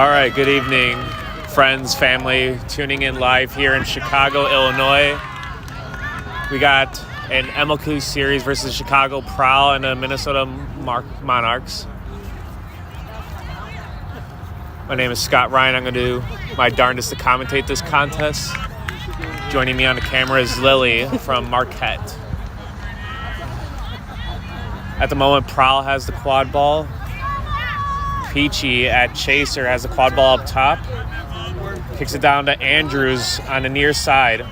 All right, good evening, friends, family, tuning in live here in Chicago, Illinois. We got an MLQ series versus Chicago Prowl and the Minnesota Monarchs. My name is Scott Ryan. I'm going to do my darndest to commentate this contest. Joining me on the camera is Lily from Marquette. At the moment, Prowl has the quad ball. Peachy at Chaser has the quad ball up top. Kicks it down to Andrews on the near side.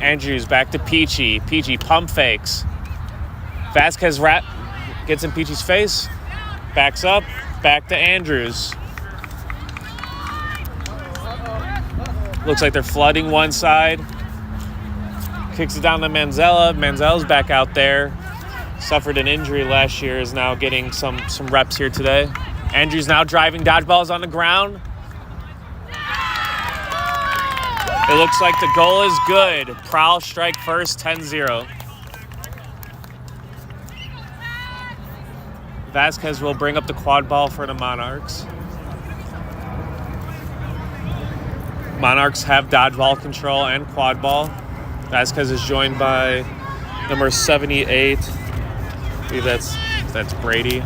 Andrews back to Peachy. Peachy pump fakes. Vasquez gets in Peachy's face. Backs up. Back to Andrews. Looks like they're flooding one side. Kicks it down to Manzella. Manzella's back out there. Suffered an injury last year. Is now getting some reps here today. Andrews now driving dodgeballs on the ground. It looks like the goal is good. Prowl strike first, 10-0. Vasquez will bring up the quad ball for the Monarchs. Monarchs have dodgeball control and quad ball. Vasquez is joined by number 78. I believe that's Brady.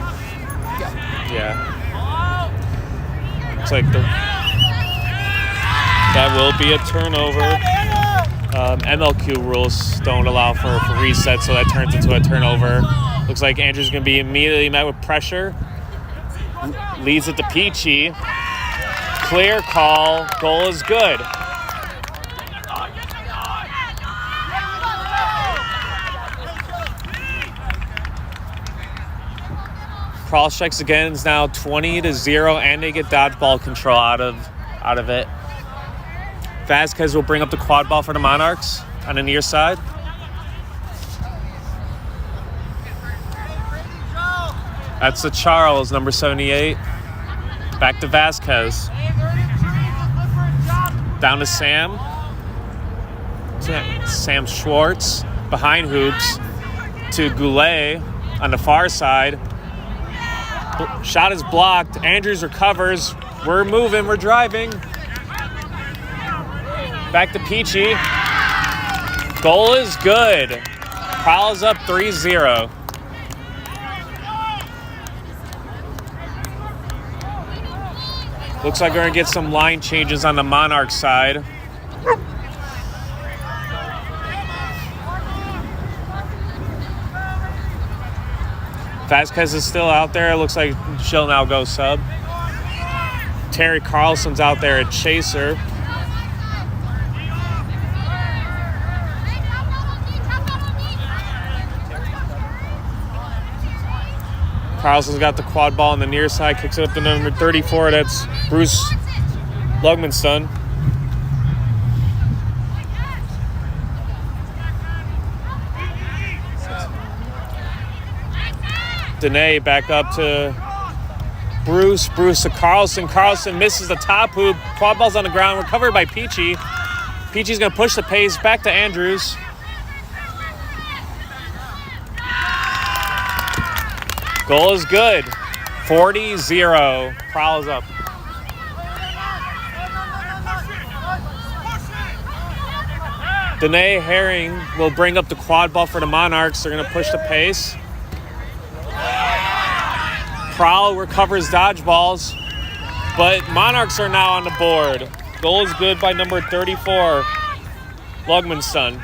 Yeah. Looks like that will be a turnover. MLQ rules don't allow for reset, so that turns into a turnover. Looks like Andrew's going to be immediately met with pressure. Leads it to Peachy. Clear call. Goal is good. Prowl strikes again. It's now 20-0, and they get dodgeball control out of it. Vasquez will bring up the quad ball for the Monarchs on the near side. That's the Charles, number 78. Back to Vasquez. Down to Sam. Sam Schwartz behind hoops to Goulet on the far side. Shot is blocked. Andrews recovers. We're moving. We're driving. Back to Peachy. Goal is good. Prowl's up 3-0. Looks like we're going to get some line changes on the Monarch side. Vasquez is still out there. It looks like she'll now go sub. Terry Carlson's out there at Chaser. Carlson's got the quad ball on the near side. Kicks it up to number 34. That's Bruce Lugman's. Danae back up to Bruce. Bruce to Carlson. Carlson misses the top hoop. Quad ball's on the ground. Recovered by Peachy. Peachy's going to push the pace back to Andrews. Goal is good. 40-0. Prowl's up. Danae Herring will bring up the quad ball for the Monarchs. They're going to push the pace. Prowl recovers dodgeballs, but Monarchs are now on the board. Goal is good by number 34, Lugman's son.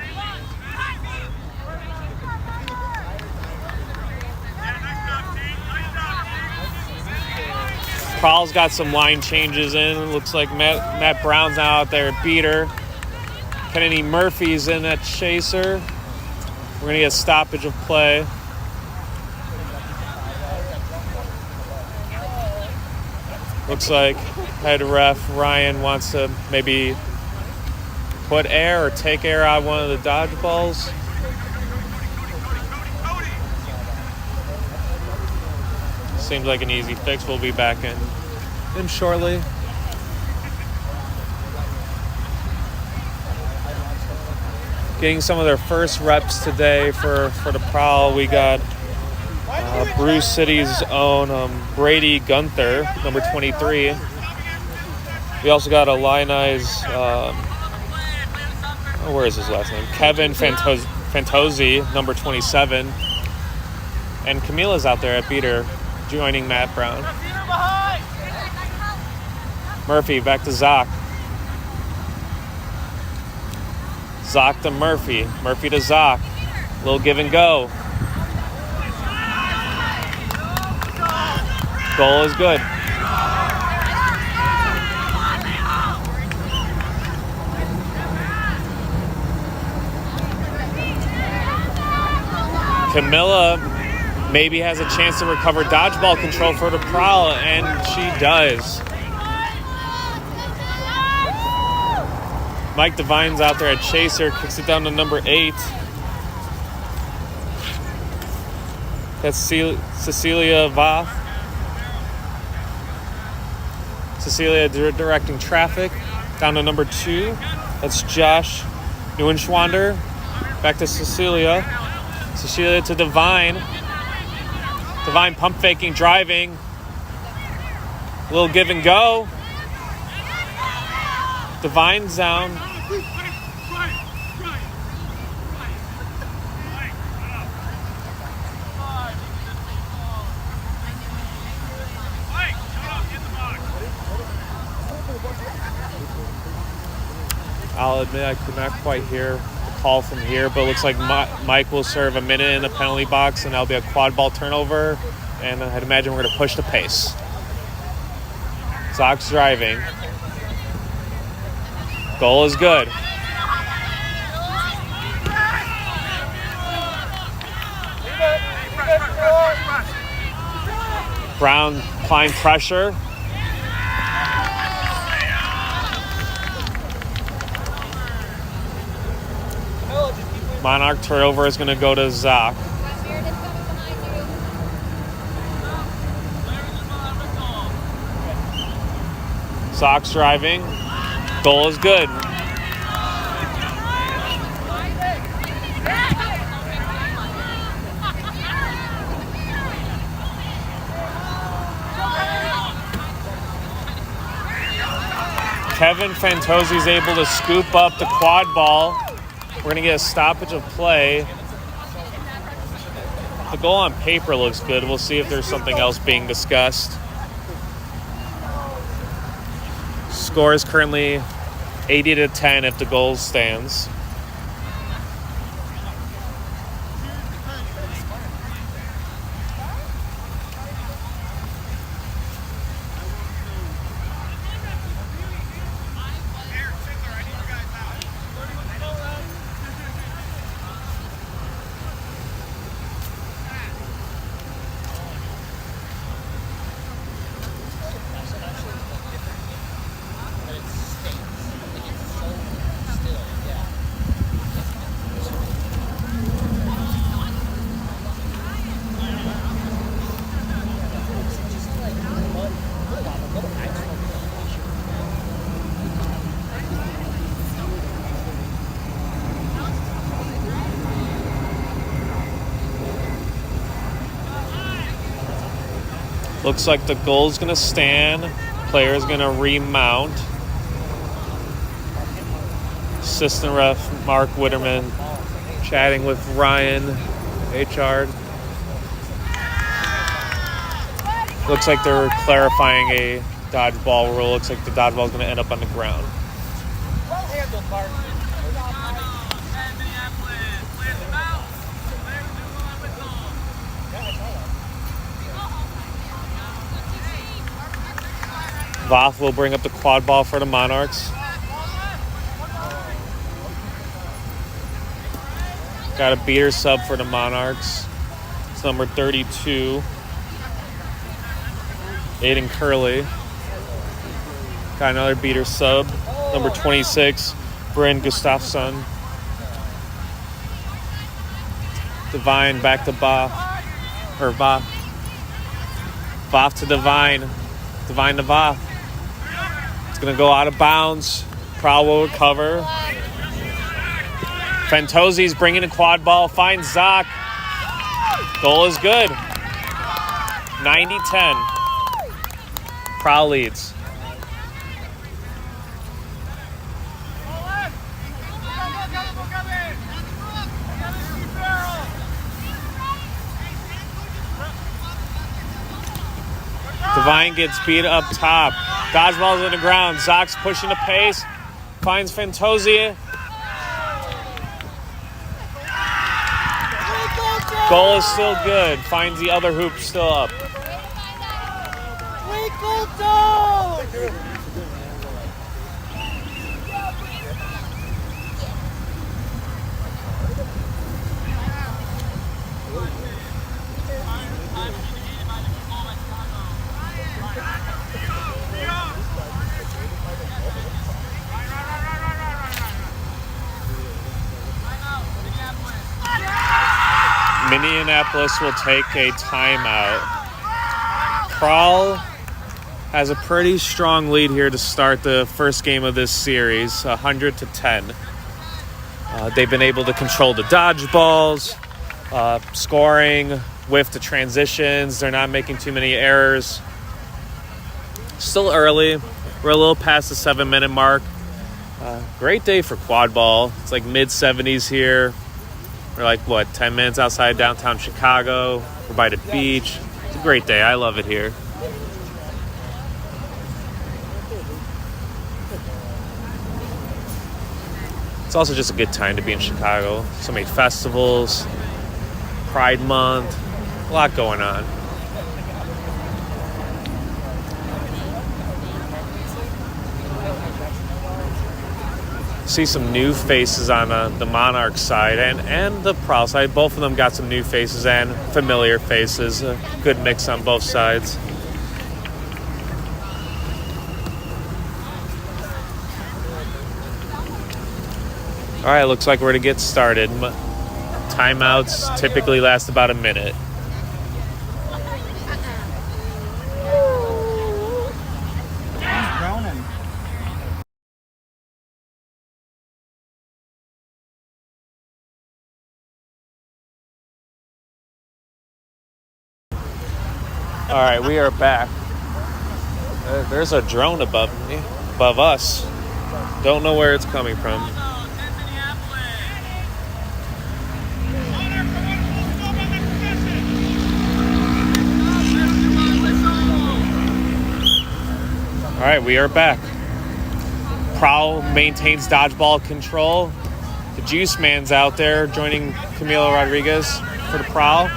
Prowl's got some line changes in. Looks like Matt Brown's now out there at beater. Kennedy Murphy's in at Chaser. We're going to get a stoppage of play. Looks like head ref Ryan wants to maybe put air or take air out of one of the dodgeballs. Seems like an easy fix. We'll be back in shortly. Getting some of their first reps today for the Prowl. We got Bruce City's own Brady Gunther, number 23. We also got Illini's, where is his last name? Kevin Fantozzi, number 27. And Camila's out there at beater, joining Matt Brown. Murphy back to Zoc. Zoc to Murphy. Murphy to Zoc. Little give and go. Goal is good. Camilla maybe has a chance to recover dodgeball control for the Prowl, and she does. Mike Devine's out there at chaser, kicks it down to number 8. That's Cecilia Voth. Cecilia directing traffic. Down to number 2. That's Josh Neuenschwander. Back to Cecilia. Cecilia to Divine. Divine pump faking, driving. Little give and go. Divine's down. I'll admit I could not quite hear the call from here, but it looks like Mike will serve a minute in the penalty box, and that'll be a quad ball turnover, and I'd imagine we're going to push the pace. Zoc's driving. Goal is good. Brown applying pressure. Monarch turnover is going to go to Zoc. Zoc's driving. Goal is good. Kevin Fantozzi is able to scoop up the quad ball. We're going to get a stoppage of play. The goal on paper looks good. We'll see if there's something else being discussed. Score is currently 80-10 if the goal stands. Looks like the goal's going to stand. Player's going to remount. Assistant ref Mark Witterman chatting with Ryan H.R. Looks like they're clarifying a dodgeball rule. Looks like the dodgeball is going to end up on the ground. Well handled, Mark. Voth will bring up the quad ball for the Monarchs. Got a beater sub for the Monarchs. It's number 32. Aiden Curley. Got another beater sub. Number 26, Bryn Gustafsson. Divine back to Voth. Voth to Divine. Divine to Voth. It's going to go out of bounds. Prowl will recover. Fantozzi's bringing a quad ball. Finds Zoc. Goal is good. 90-10. Prowl leads. Divine gets beat up top. Dodgeball's on the ground. Zock's pushing the pace. Finds Fantozia. Goal is still good. Finds the other hoop still up. Minneapolis will take a timeout. Prowl has a pretty strong lead here to start the first game of this series, 100-10. They've been able to control the dodgeballs, scoring, whiff the transitions. They're not making too many errors. Still early. We're a little past the 7-minute mark. Great day for quad ball. It's like mid-70s here. We're like, 10 minutes outside downtown Chicago. We're by the beach. It's a great day. I love it here. It's also just a good time to be in Chicago. So many festivals, Pride Month, a lot going on. See some new faces on the Monarchs side and the Prowl side. Both of them got some new faces and familiar faces. A good mix on both sides. All right, looks like we're going to get started. Timeouts typically last about a minute. All right, we are back. There's a drone above us. Don't know where it's coming from. All right, we are back. Prowl maintains dodgeball control. The Juice Man's out there joining Camilo Rodriguez for the Prowl.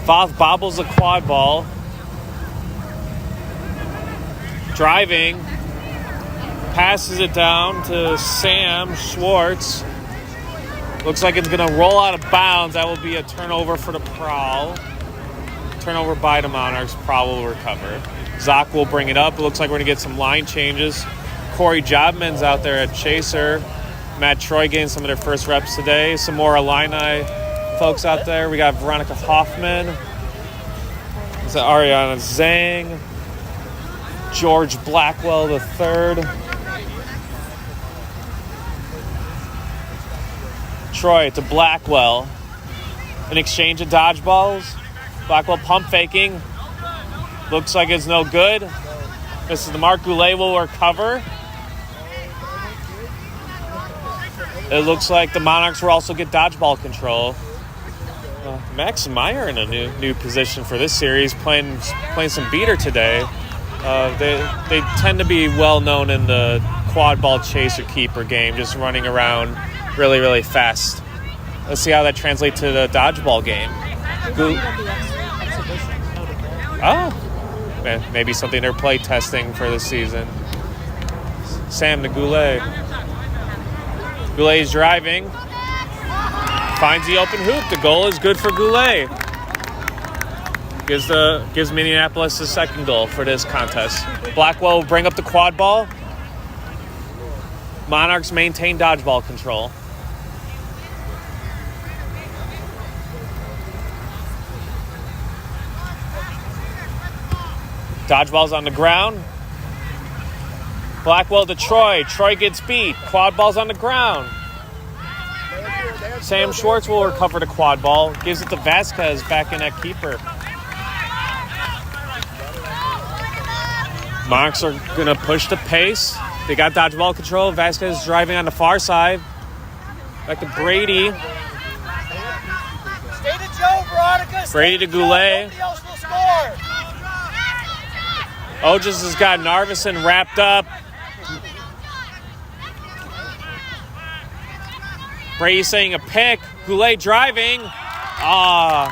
Voth bobbles the quad ball. Driving. Passes it down to Sam Schwartz. Looks like it's going to roll out of bounds. That will be a turnover for the Prowl. Turnover by the Monarchs. Prowl will recover. Zock will bring it up. It looks like we're going to get some line changes. Corey Jobman's out there at Chaser. Matt Troy getting some of their first reps today. Some more Illini folks out there. We got Veronica Hoffman. It's Ariana Zhang. George Blackwell III. Troy to Blackwell. An exchange of dodgeballs. Blackwell pump faking. Looks like it's no good. This is the Mark Goulet will recover. It looks like the Monarchs will also get dodgeball control. Max Meyer in a new position for this series, playing some beater today. They tend to be well known in the quad ball chaser keeper game, just running around really, really fast. Let's see how that translates to the dodgeball game. Maybe something they're play testing for this season. Sam to Goulet. Goulet is driving. Finds the open hoop. The goal is good for Goulet. Gives Minneapolis the second goal for this contest. Blackwell will bring up the quad ball. Monarchs maintain dodgeball control. Dodgeball's on the ground. Blackwell to Troy. Troy gets beat. Quad ball's on the ground. Sam Schwartz will recover the quad ball. Gives it to Vasquez back in at keeper. Monarchs are going to push the pace. They got dodgeball control. Vasquez driving on the far side. Back to Brady. Brady to Goulet. Score! Otis has got Narvison wrapped up. Brady saying a pick. Goulet driving. An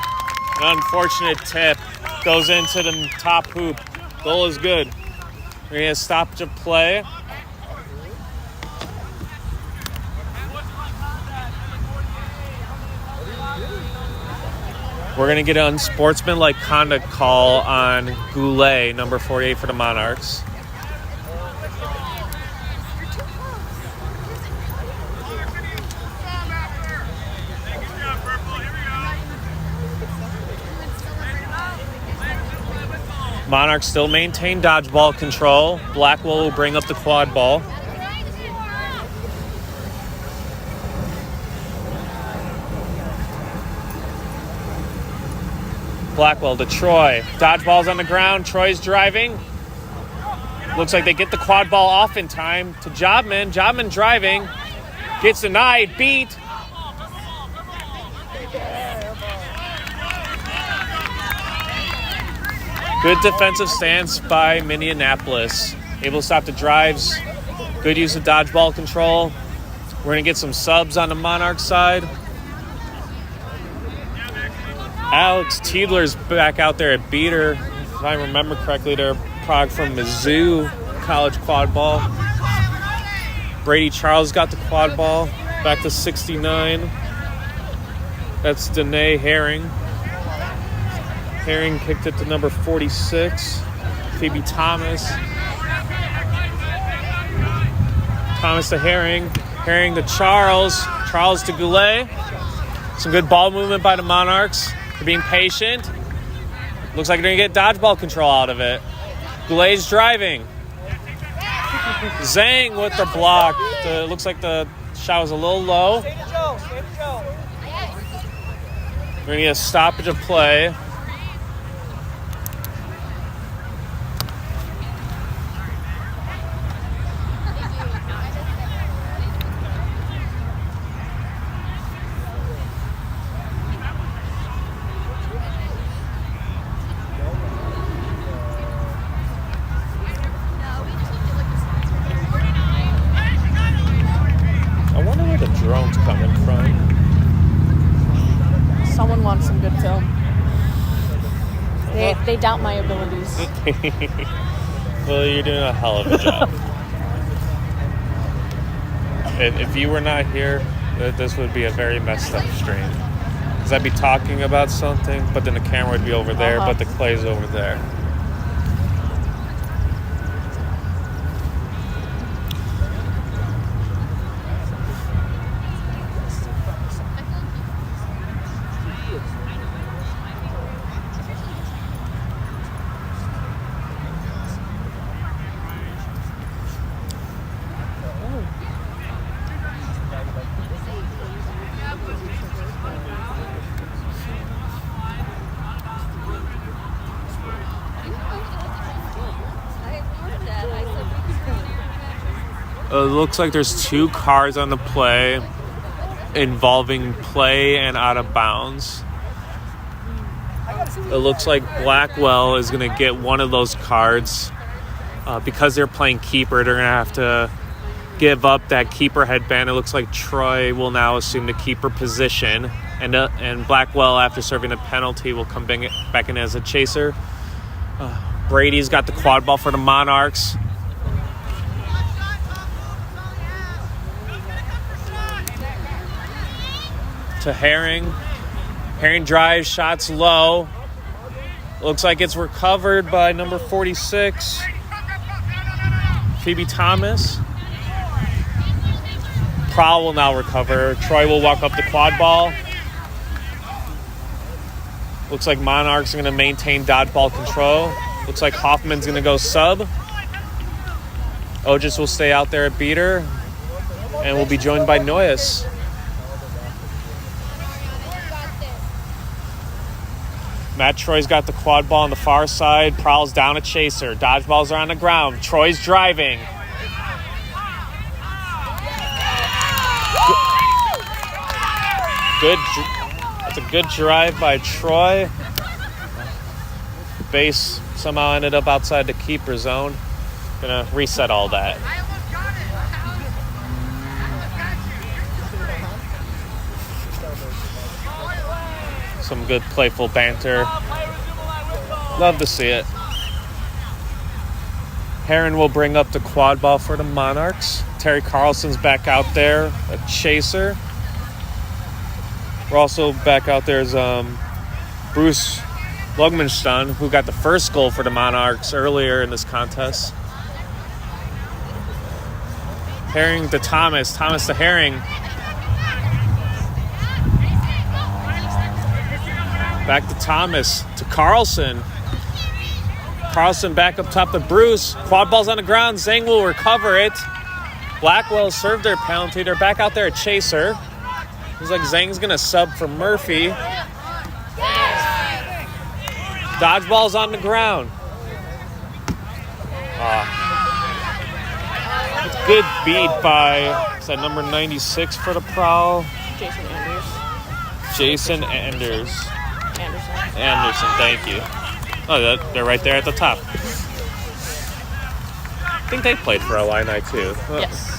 unfortunate tip. Goes into the top hoop. Goal is good. We're going to stoppage of play. We're going to get an unsportsmanlike conduct call on Goulet, number 48 for the Monarchs. Monarchs still maintain dodgeball control. Blackwell will bring up the quad ball. Blackwell to Troy. Dodgeball's on the ground. Troy's driving. Looks like they get the quad ball off in time to Jobman. Jobman driving. Gets denied. Beat. Good defensive stance by Minneapolis. Able to stop the drives. Good use of dodgeball control. We're going to get some subs on the Monarch side. Alex Tiedler's back out there at beater. If I remember correctly, they're product from Mizzou college quad ball. Brady Charles got the quad ball. Back to 69. That's Danae Herring. Herring kicked it to number 46. Phoebe Thomas. Thomas to Herring. Herring to Charles. Charles to Goulet. Some good ball movement by the Monarchs. They're being patient. Looks like they're going to get dodgeball control out of it. Goulet's driving. Zhang with the block. Looks like the shot was a little low. We're going to get a stoppage of play. Drone's coming from. Someone wants some good film. They doubt my abilities. Well, you're doing a hell of a job. If you were not here, this would be a very messed up stream. Because I'd be talking about something, but then the camera would be over there, but the clay's over there. It looks like there's two cards on the play involving play and out of bounds. It looks like Blackwell is going to get one of those cards. Because they're playing keeper, they're going to have to give up that keeper headband. It looks like Troy will now assume the keeper position. And Blackwell, after serving a penalty, will come back in as a chaser. Brady's got the quad ball for the Monarchs. To Herring. Herring drives, shots low. Looks like it's recovered by number 46, Phoebe Thomas. Prowl will now recover. Troy will walk up the quad ball. Looks like Monarchs are going to maintain dodgeball control. Looks like Hoffman's going to go sub. Otis will stay out there at beater. And will be joined by Noyes. Matt Troy's got the quad ball on the far side. Prowl's down a chaser. Dodgeballs are on the ground. Troy's driving. Good. That's a good drive by Troy. base somehow ended up outside the keeper zone. Gonna reset all that. Some good playful banter. Love to see it. Heron will bring up the quad ball for the Monarchs. Terry Carlson's back out there, a chaser. We're also back out there as Bruce Lugmanstein, who got the first goal for the Monarchs earlier in this contest. Herring to Thomas. Thomas to Herring. Back to Thomas. To Carlson. Carlson back up top to Bruce. Quad ball's on the ground. Zhang will recover it. Blackwell served their penalty. They're back out there at chaser. Looks like Zhang's going to sub for Murphy. Dodgeball's on the ground. Good beat by, is that number 96 for the Prowl? Jason Anders. Anderson, thank you. Oh, they're right there at the top. I think they played for Illini too. Yes.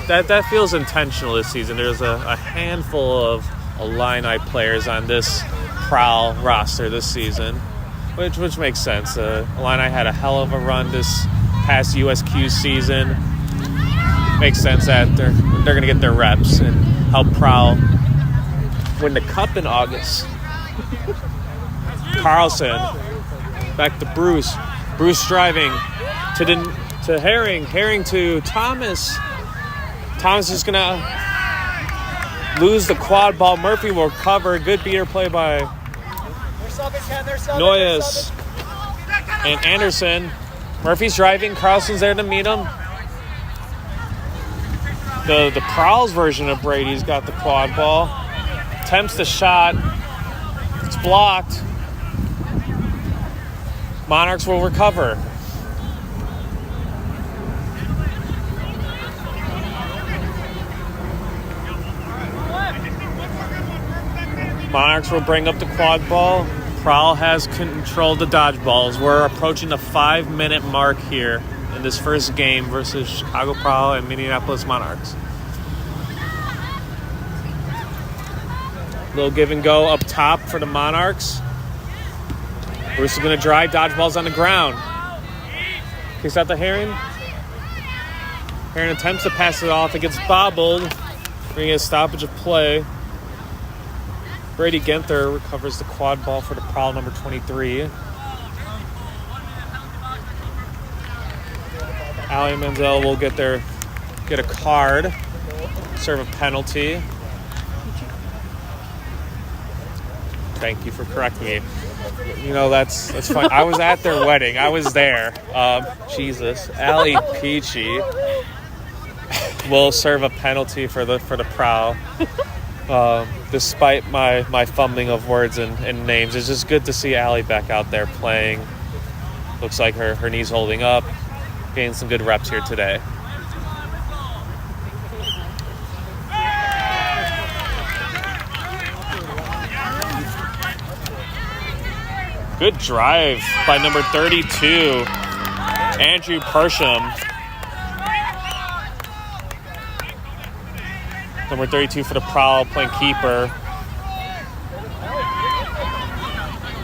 That feels intentional this season. There's a handful of Illini players on this Prowl roster this season, which makes sense. Illini had a hell of a run this past USQ season. Makes sense that they're going to get their reps and help Prowl win the cup in August. Carlson back to Bruce. Bruce driving to Herring. Herring to Thomas. Thomas is going to lose the quad ball. Murphy will cover. Good beater play by Noyes and Anderson. Murphy's driving. Carlson's there to meet him. The Prowl's version of Brady's got the quad ball. Attempts the shot. It's blocked. Monarchs will recover. Monarchs will bring up the quad ball. Prowl has controlled the dodgeballs. We're approaching the 5-minute mark here in this first game versus Chicago Prowl and Minneapolis Monarchs. Little give and go up top for the Monarchs. Bruce is going to drive. Dodgeball's on the ground. Kicks out the Heron. Heron attempts to pass it off. It gets bobbled. Bringing a stoppage of play. Brady Genther recovers the quad ball for the Prowl, number 23. Ali Menzel will get a card, serve a penalty. Thank you for correcting me. You know, that's fine. I was at their wedding. I was there. Jesus. Ali Peachy will serve a penalty for the Prowl. Despite my fumbling of words and names, it's just good to see Allie back out there playing. Looks like her knee's holding up. Getting some good reps here today. Good drive by number 32, Andrew Persham. Number 32 for the Prowl, playing keeper.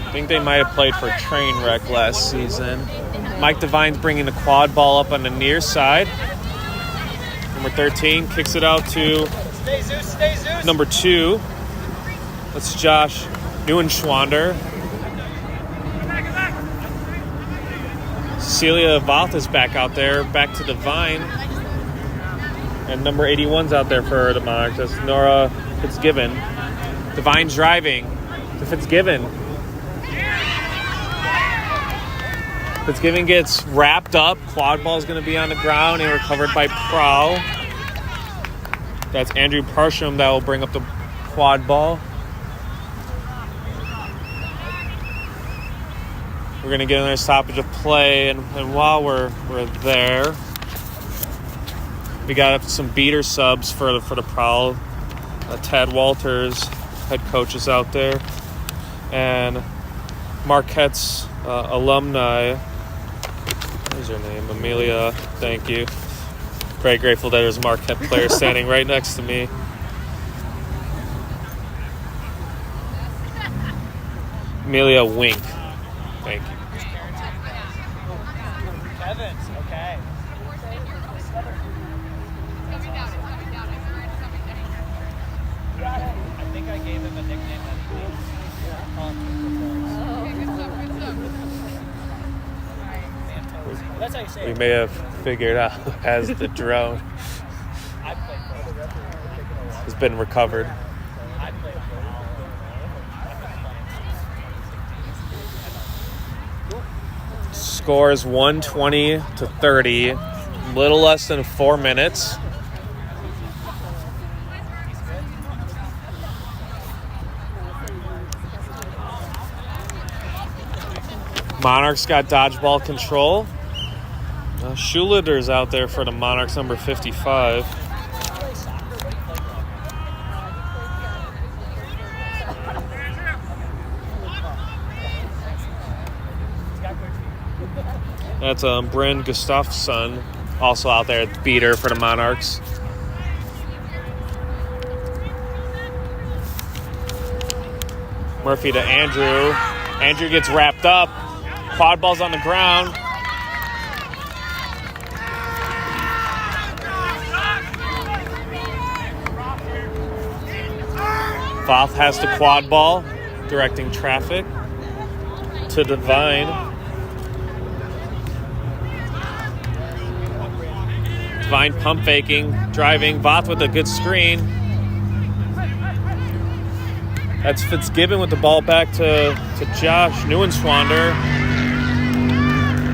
I think they might have played for Trainwreck last season. Mike Devine's bringing the quad ball up on the near side. Number 13 kicks it out to number 2. That's Josh Neuenschwander. Cecilia Valth is back out there, back to Devine. And number 81's out there for the Monarchs. That's Nora Fitzgibbon. Devine's driving to Fitzgibbon. Fitzgibbon gets wrapped up. Quad ball's going to be on the ground and recovered by Prowl. That's Andrew Parsham that will bring up the quad ball. We're going to get another stoppage of play, and while we're there, we got some beater subs for the Prowl. Tad Walters, head coach, is out there, and Marquette's alumni. What's her name? Amelia. Thank you. Very grateful that there's a Marquette player standing right next to me. Amelia Wink. Thank you. Evans, okay. I think I gave him a nickname that he needs. That's how you say We it. may have figured out as the drone I played football. has been recovered. I played football. Scores 120 to 30. Little less than 4 minutes. Monarchs got dodgeball control. Schuler's out there for the Monarchs, number 55. That's Bryn Gustafsson, also out there at beater for the Monarchs. Murphy to Andrew. Andrew gets wrapped up. Quad ball's on the ground. Voth has the quad ball, directing traffic to Divine. Divine pump faking, driving. Voth with a good screen. That's Fitzgibbon with the ball back to Josh Neuenschwander.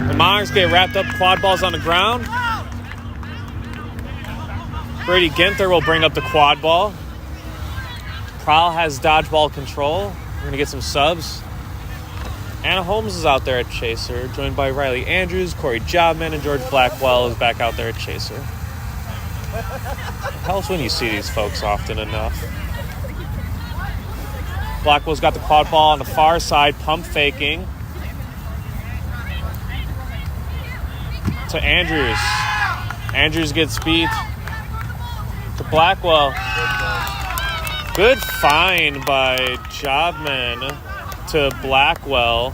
The Monarchs get wrapped up. Quad balls on the ground. Brady Ginther will bring up the quad ball. Prowl has dodgeball control. We're going to get some subs. Anna Holmes is out there at Chaser, joined by Riley Andrews, Corey Jobman, and George Blackwell is back out there at Chaser. Helps when you see these folks often enough. Blackwell's got the quad ball on the far side, pump faking. To Andrews. Andrews gets beat to Blackwell. Good find by Jobman to Blackwell.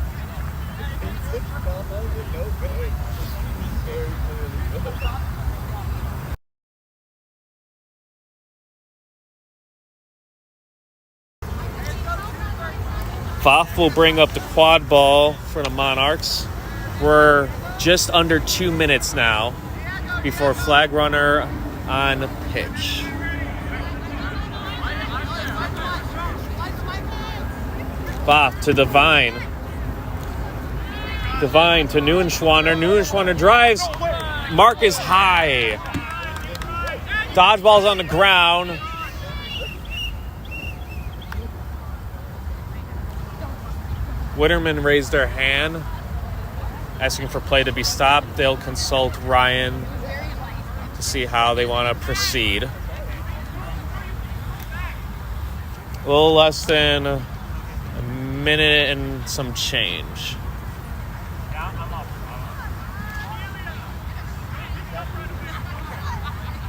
Voth will bring up the quad ball for the Monarchs. We're just under 2 minutes now before flag runner on pitch. Voth to Divine. Divine to Neuenschwander. Neuenschwander drives. Mark is high. Dodgeball's on the ground. Witterman raised their hand, asking for play to be stopped. They'll consult Ryan to see how they want to proceed. A little less than a minute and some change.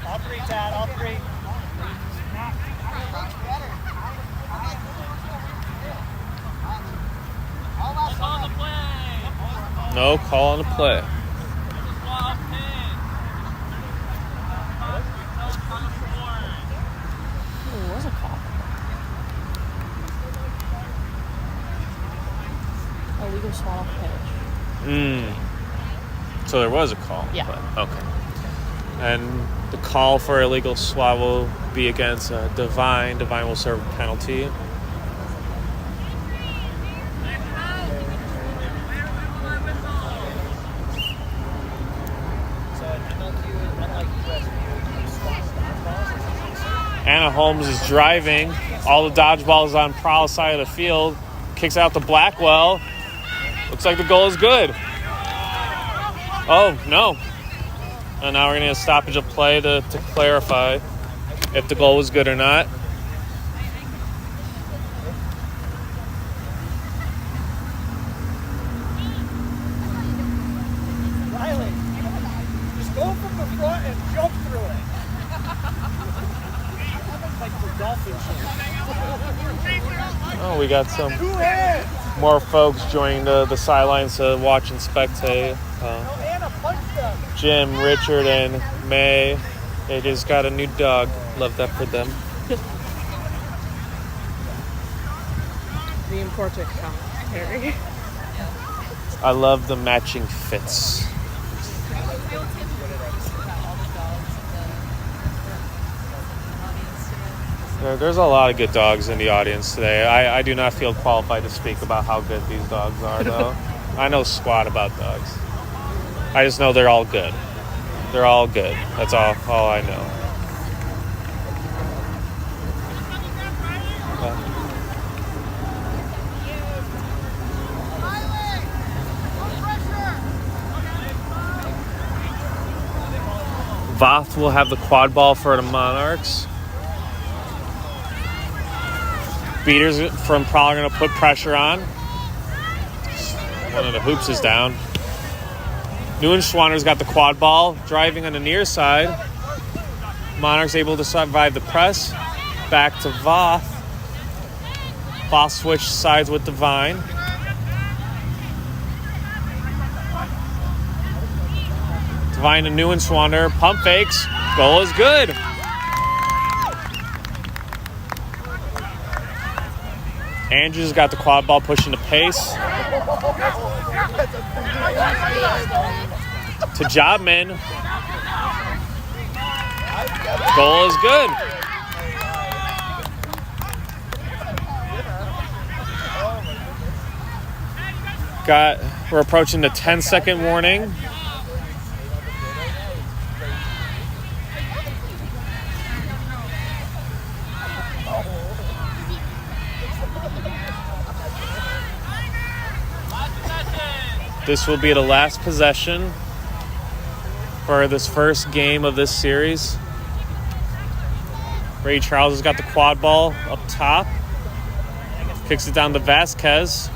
All three, Tad, all three. No call on the play. Ooh, was a call. Illegal swat off pitch. So there was a call. Yeah. But, okay. And the call for illegal swat will be against Divine. Divine will serve a penalty. Anna Holmes is driving. All the dodgeballs on Prowl's side of the field. Kicks out to Blackwell. Looks like the goal is good. Oh, no. And now we're going to get a stoppage of play to clarify if the goal was good or not. Oh, we got some more folks joining the sidelines to watch and spectate. Jim, Richard, and May. They just got a new dog. Love that for them. The important commentary. I love the matching fits. There's a lot of good dogs in the audience today. I do not feel qualified to speak about how good these dogs are, though. I know squat about dogs. I just know they're all good. They're all good. That's all I know. Voth will have the quad ball for the Monarchs. Beaters from Prowl are going to put pressure on. One of the hoops is down. Neuenschwanner's got the quad ball, driving on the near side. Monarchs able to survive the press. Back to Voth. Voth switched sides with Divine. Divine to Neuenschwanner. Pump fakes. Goal is good. Andrews got the quad ball, pushing the pace. To Jobman. Goal is good. We're approaching the 10-second warning. This will be the last possession for this first game of this series. Ray Charles has got the quad ball up top. Kicks it down to Vasquez.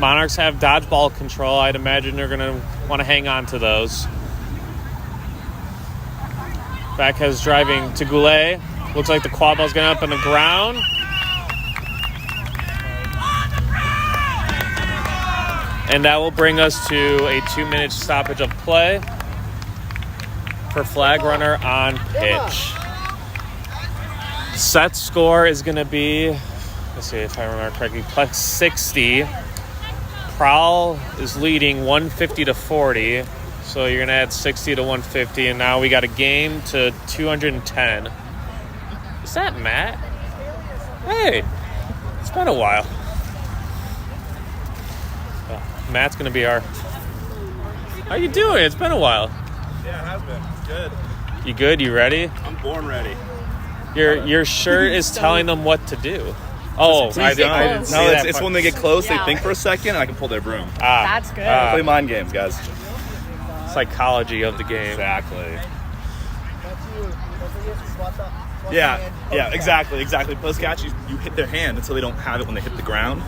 Monarchs have dodgeball control. I'd imagine they're going to want to hang on to those. Vasquez driving to Goulet. Looks like the quad ball's going up on the ground. And that will bring us to a 2-minute stoppage of play for flag runner on pitch. Set score is going to be, let's see if I remember correctly, plus 60. Prowl is leading 150-40. So you're going to add 60 to 150. And now we got a game to 210. Is that Matt? Hey, it's been a while. Matt's going to be our... How you doing? It's been a while. Yeah, it has been. Good. You good? You ready? I'm born ready. Your shirt is telling them what to do. Oh, I didn't see that it's part. when they get close, Yeah. they think for a second, and I can pull their broom. That's good. Play mind games, guys. Psychology of the game. Exactly. Yeah, exactly. Post catch, you hit their hand until they don't have it when they hit the ground.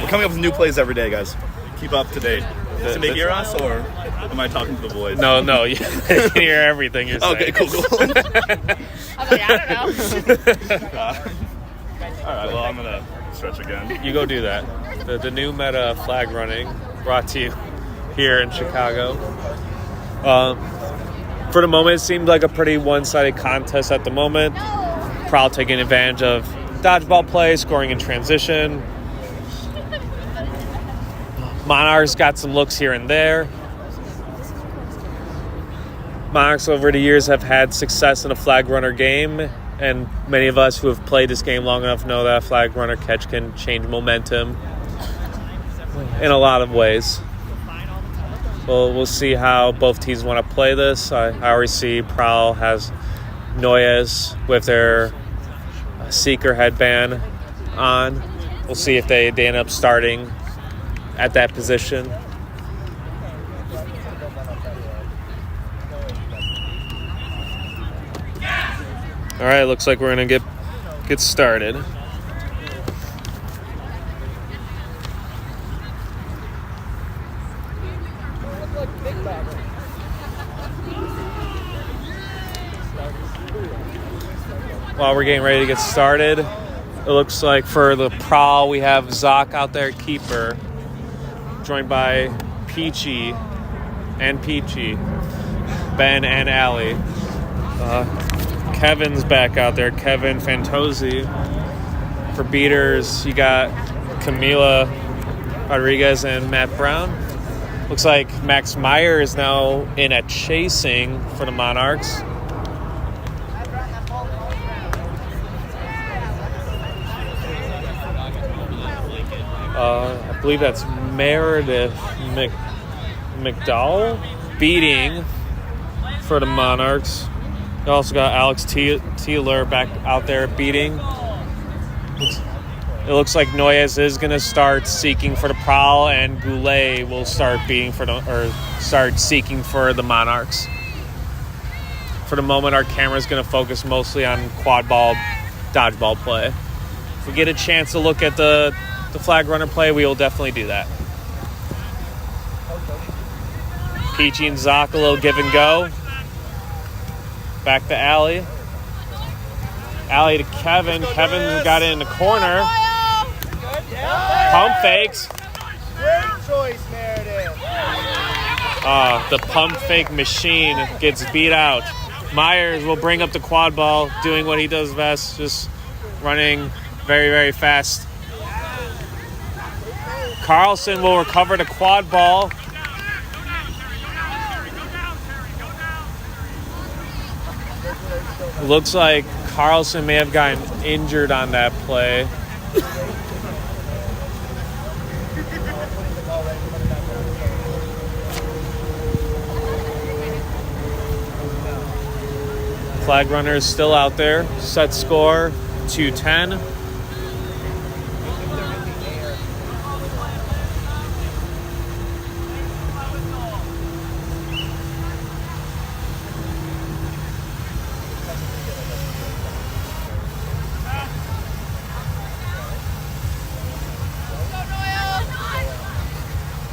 We're coming up with new plays every day, guys. Keep up to date. Can they hear us, or am I talking to the boys? No, you can hear everything you're saying. Okay, cool. I was like, I don't know. All right, well, I'm going to stretch again. You go do that. The new meta flag running brought to you here in Chicago. For the moment, it seemed like a pretty one-sided contest at the moment. Prowl taking advantage of dodgeball play, scoring in transition. Monarchs got some looks here and there. Monarchs over the years have had success in a flag runner game, and many of us who have played this game long enough know that a flag runner catch can change momentum in a lot of ways. We'll see how both teams want to play this. I already see Prowl has Noyes with their Seeker headband on. We'll see if they end up starting at that position. All right, looks like we're going to get started. while we're getting ready to get started. It looks like for the Prowl, we have Zoc out there, keeper, joined by Peachy, Ben and Allie. Kevin's back out there, Kevin Fantozzi. For beaters, you got Camila Rodriguez and Matt Brown. Looks like Max Meyer is now in at chasing for the Monarchs. I believe that's Meredith McDowell beating for the Monarchs. You also got Alex Teeler back out there beating. It looks like Noyes is going to start seeking for the Prowl, and Goulet will start seeking for the Monarchs. For the moment, our camera is going to focus mostly on quadball, dodgeball play. If we get a chance to look at the flag runner play, we will definitely do that. Peachy and Zoc, a little give and go. Back to Allie. Allie to Kevin. Kevin got it in the corner. Pump fakes. Great choice, Meredith. The pump fake machine gets beat out. Myers will bring up the quad ball, doing what he does best, just running very, very fast. Carlson will recover the quad ball. Looks like Carlson may have gotten injured on that play. Flag runner is still out there. Set score 2-10.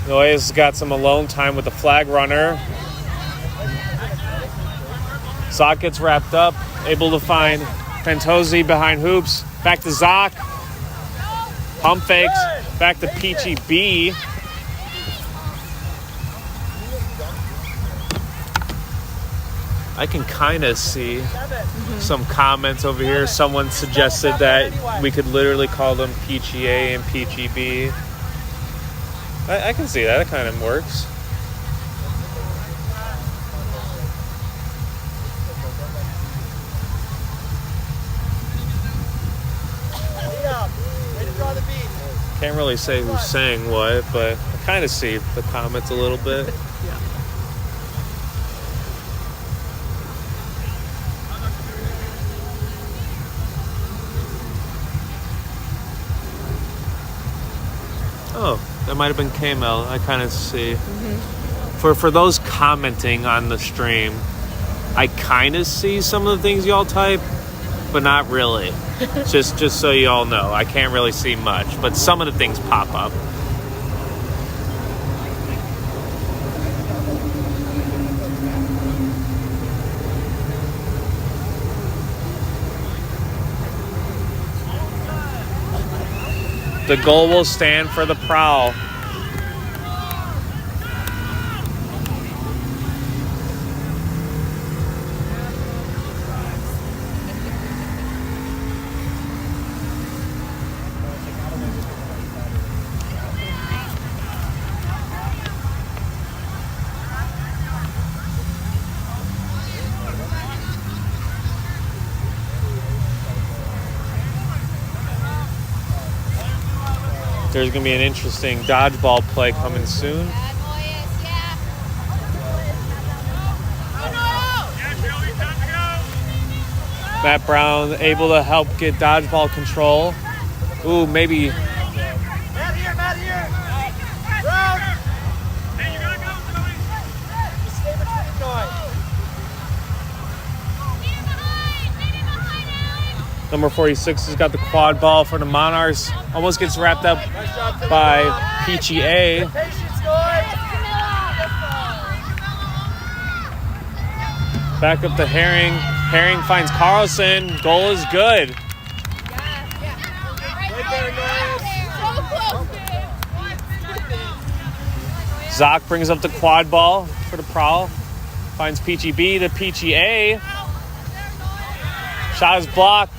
Noyes got some alone time with the flag runner. Zoc gets wrapped up, able to find Fantozzi behind hoops. Back to Zoc. Pump fakes. Back to Peachy B. I can kind of see some comments over here. Someone suggested that we could literally call them Peachy A and Peachy B. I can see that. It kind of works. Can't really say who's saying what, but I kind of see the comments a little bit. Oh, that might have been K-Mel. I kind of see. For those commenting on the stream, I kind of see some of the things y'all type, but not really. just so you all know, I can't really see much, but some of the things pop up. The goal will stand for the Prowl. There's going to be an interesting dodgeball play coming soon. Matt Brown able to help get dodgeball control. Ooh, maybe. Matt here. Brown. Hey, you gotta go, Joey. Just stay between the guys. Number 46 has got the quad ball for the Monarchs. Almost gets wrapped up by Peachy A. Back up to Herring. Herring finds Carlson. Goal is good. Zoc brings up the quad ball for the Prowl. Finds Peachy B to Peachy A. Shot is blocked.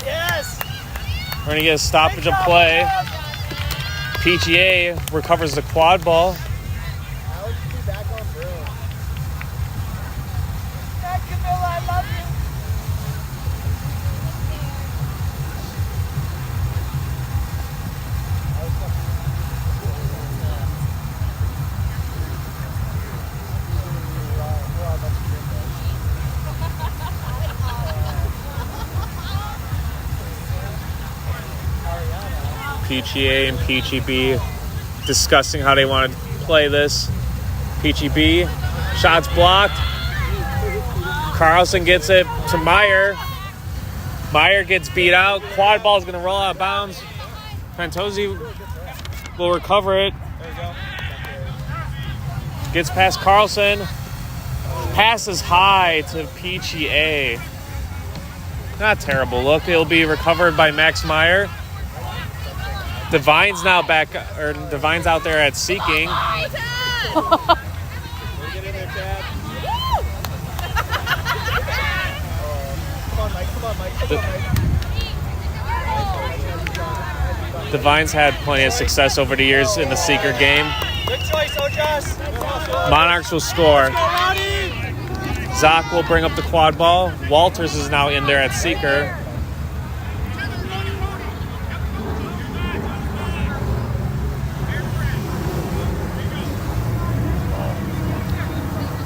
Yes. We're going to get a stoppage of play. Peachy A recovers the quad ball. Peachy A and Peachy B discussing how they want to play this. Peachy B, shots blocked. Carlson gets it to Meyer. Meyer gets beat out. Quad ball is going to roll out of bounds. Fantozzi will recover it. Gets past Carlson. Passes high to Peachy A. Not a terrible look. It'll be recovered by Max Meyer. Divine's now back, or Divine's out there at seeking. Divine's had plenty of success over the years in the seeker game. Good choice, Ojas. Monarchs will score. Zoc will bring up the quad ball. Walters is now in there at seeker.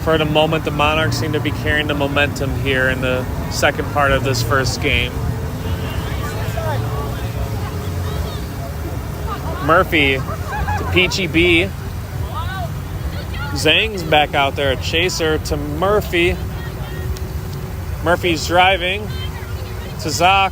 For the moment, the Monarchs seem to be carrying the momentum here in the second part of this first game. Murphy to Peachy B. Zhang's back out there at chaser to Murphy. Murphy's driving to Zoc.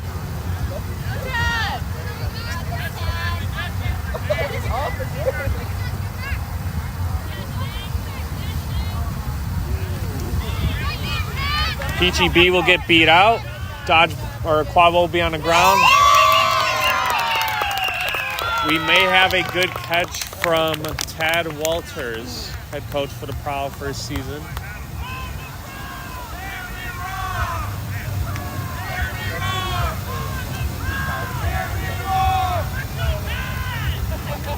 Peachy B will get beat out. Dodge or quad will be on the ground. We may have a good catch from Tad Walters, head coach for the Prowl first season.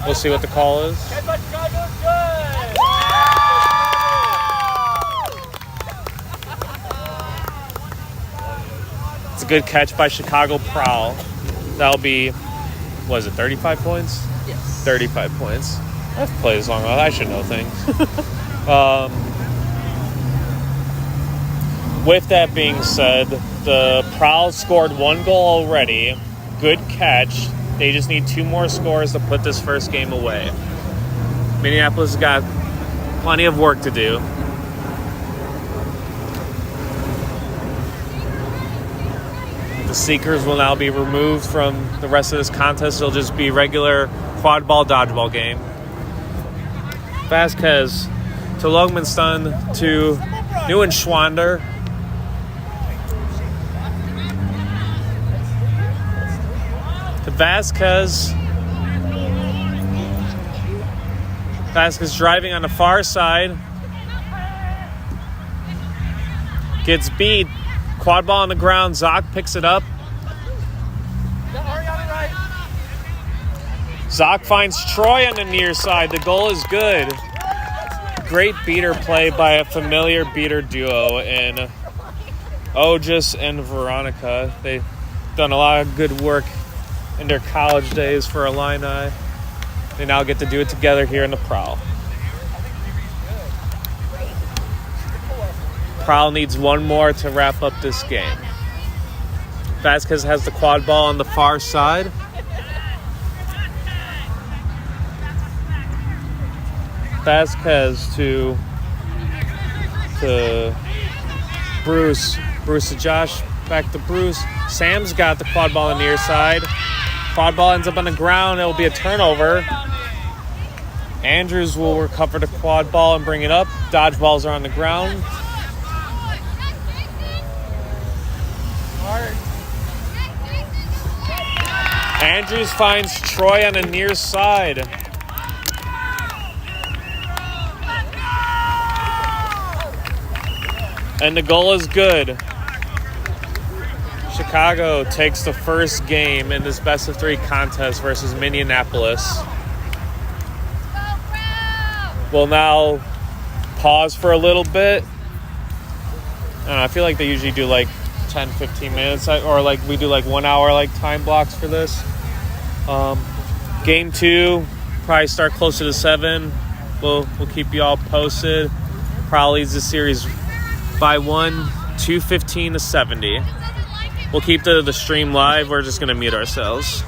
We'll see what the call is. It's a good catch by Chicago Prowl. That'll be, what is it, 35 points? Yes. 35 points. I've played this long. I should know things. With that being said, the Prowl scored 1 goal already. Good catch. They just need 2 more scores to put this first game away. Minneapolis has got plenty of work to do. The Seekers will now be removed from the rest of this contest. It'll just be regular quad ball dodgeball game. Vasquez to Logmanston to Neuenschwander. To Vasquez. Vasquez driving on the far side. Gets beat. Quad ball on the ground. Zoc picks it up. Zoc finds Troy on the near side. The goal is good. Great beater play by a familiar beater duo in Ojas and Veronica. They've done a lot of good work in their college days for Illini. They now get to do it together here in the Prowl. Prowl needs 1 more to wrap up this game. Vasquez has the quad ball on the far side. Vasquez to Bruce. Bruce to Josh. Back to Bruce. Sam's got the quad ball on the near side. Quad ball ends up on the ground. It will be a turnover. Andrews will recover the quad ball and bring it up. Dodgeballs are on the ground. Andrews finds Troy on the near side. And the goal is good. Chicago takes the first game in this best of 3 contest versus Minneapolis. We'll now pause for a little bit. I don't know, I feel like they usually do like 10, 15 minutes, or like we do like 1 hour like time blocks for this. Game 2, probably start closer to 7. We'll keep you all posted. Prowl leads the series by 1, 215 to 70. We'll keep the stream live. We're just gonna mute ourselves.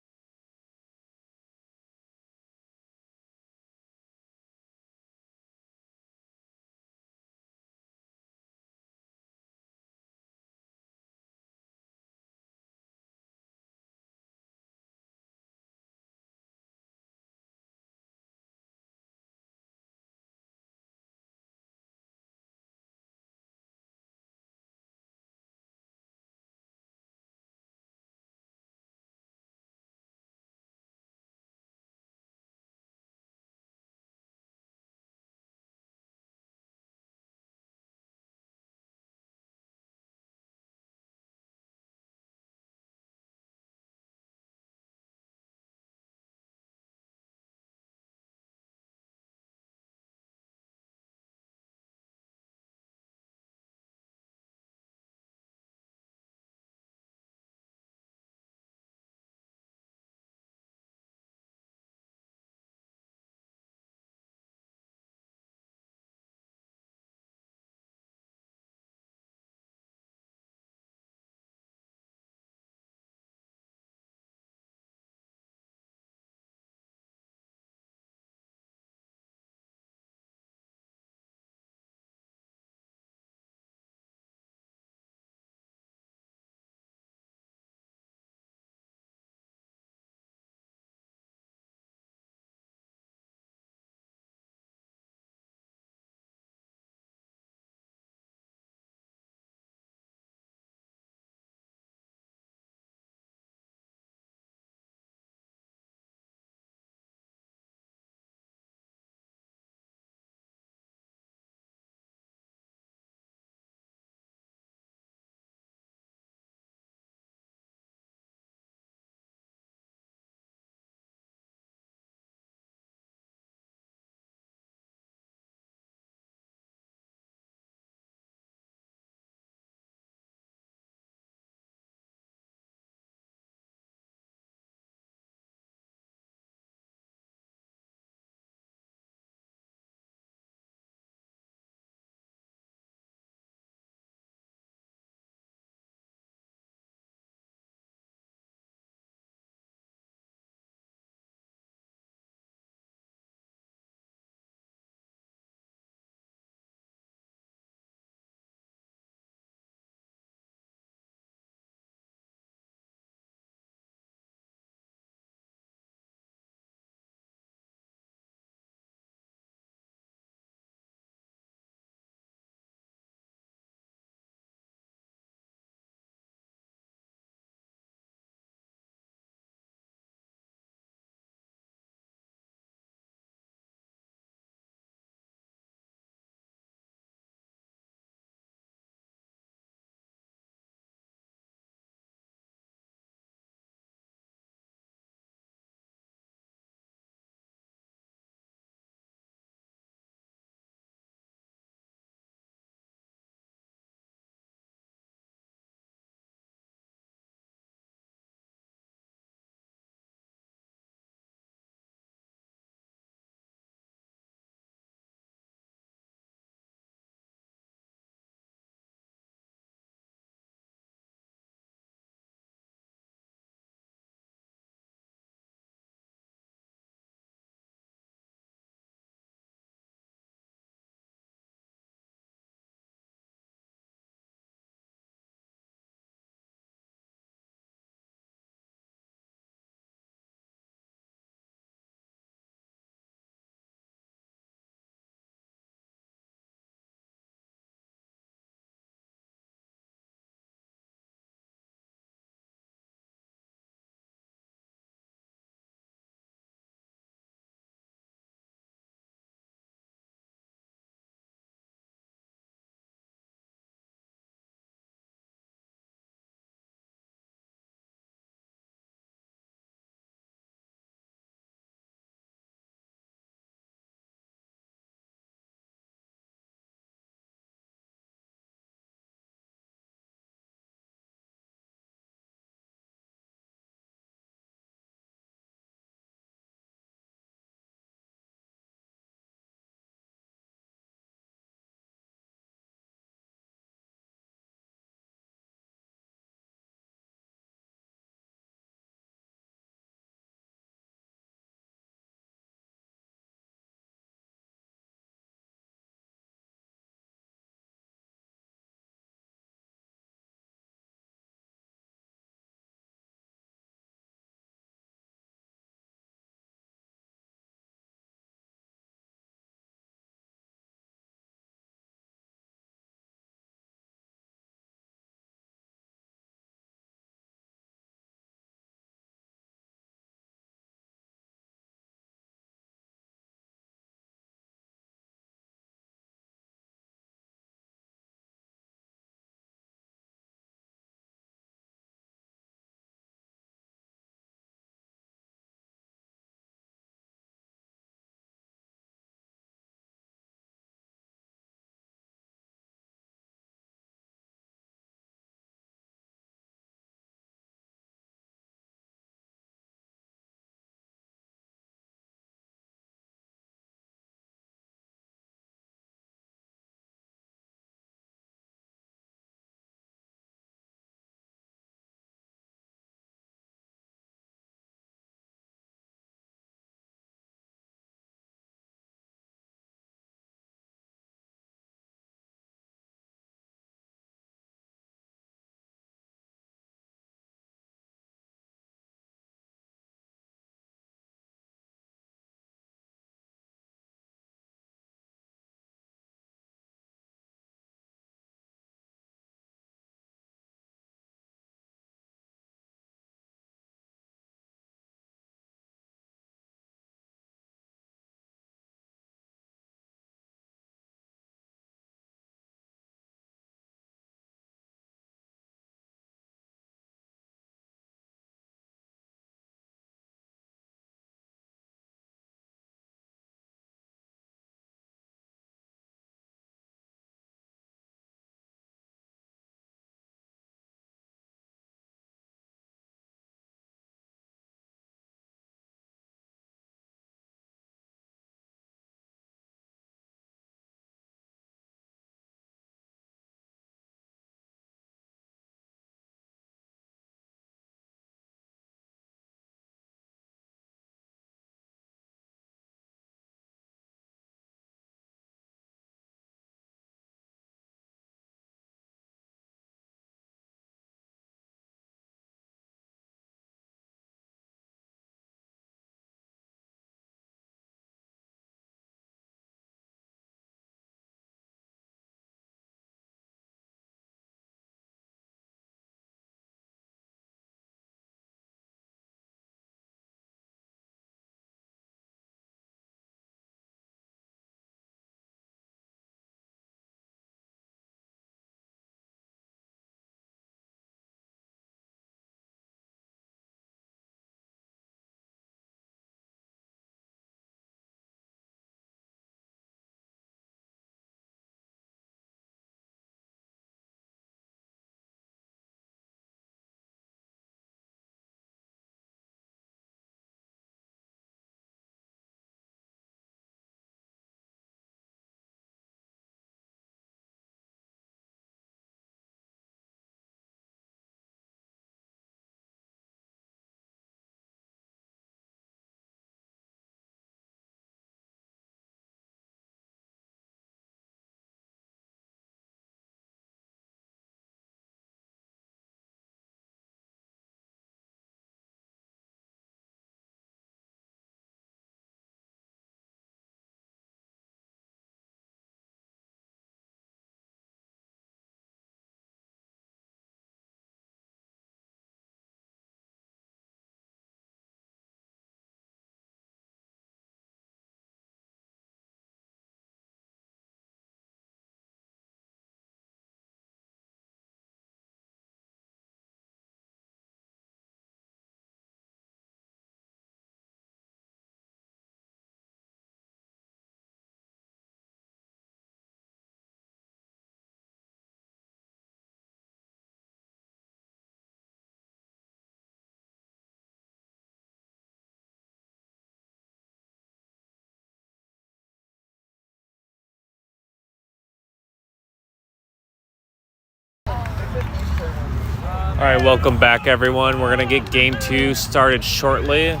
All right, welcome back, everyone. We're going to get game 2 started shortly.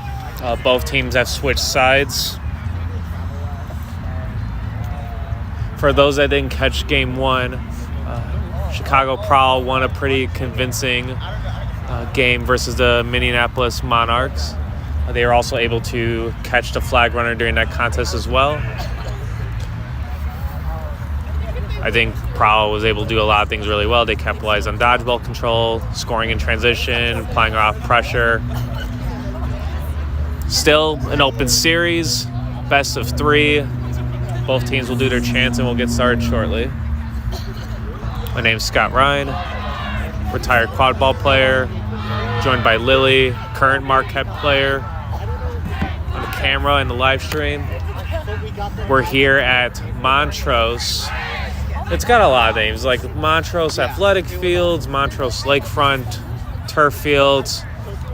Both teams have switched sides. For those that didn't catch game 1, Chicago Prowl won a pretty convincing game versus the Minneapolis Monarchs. They were also able to catch the flag runner during that contest as well. I think Prowl was able to do a lot of things really well. They capitalized on dodgeball control, scoring in transition, applying off pressure. Still an open series, best of 3. Both teams will do their chance and we'll get started shortly. My name's Scott Ryan, retired quadball player, joined by Lily, current Marquette player, on the camera and the live stream. We're here at Montrose. It's got a lot of names, like Montrose Athletic Fields, Montrose Lakefront, Turf Fields.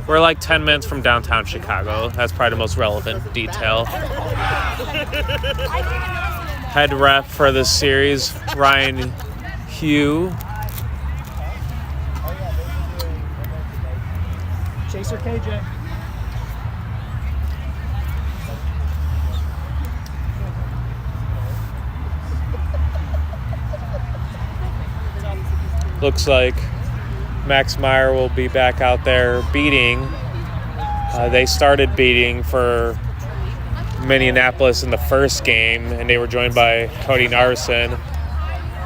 We're like 10 minutes from downtown Chicago. That's probably the most relevant detail. Head ref for this series, Ryan Hugh. Chaser KJ. Looks like Max Meyer will be back out there beating. They started beating for Minneapolis in the first game, and they were joined by Cody Narson.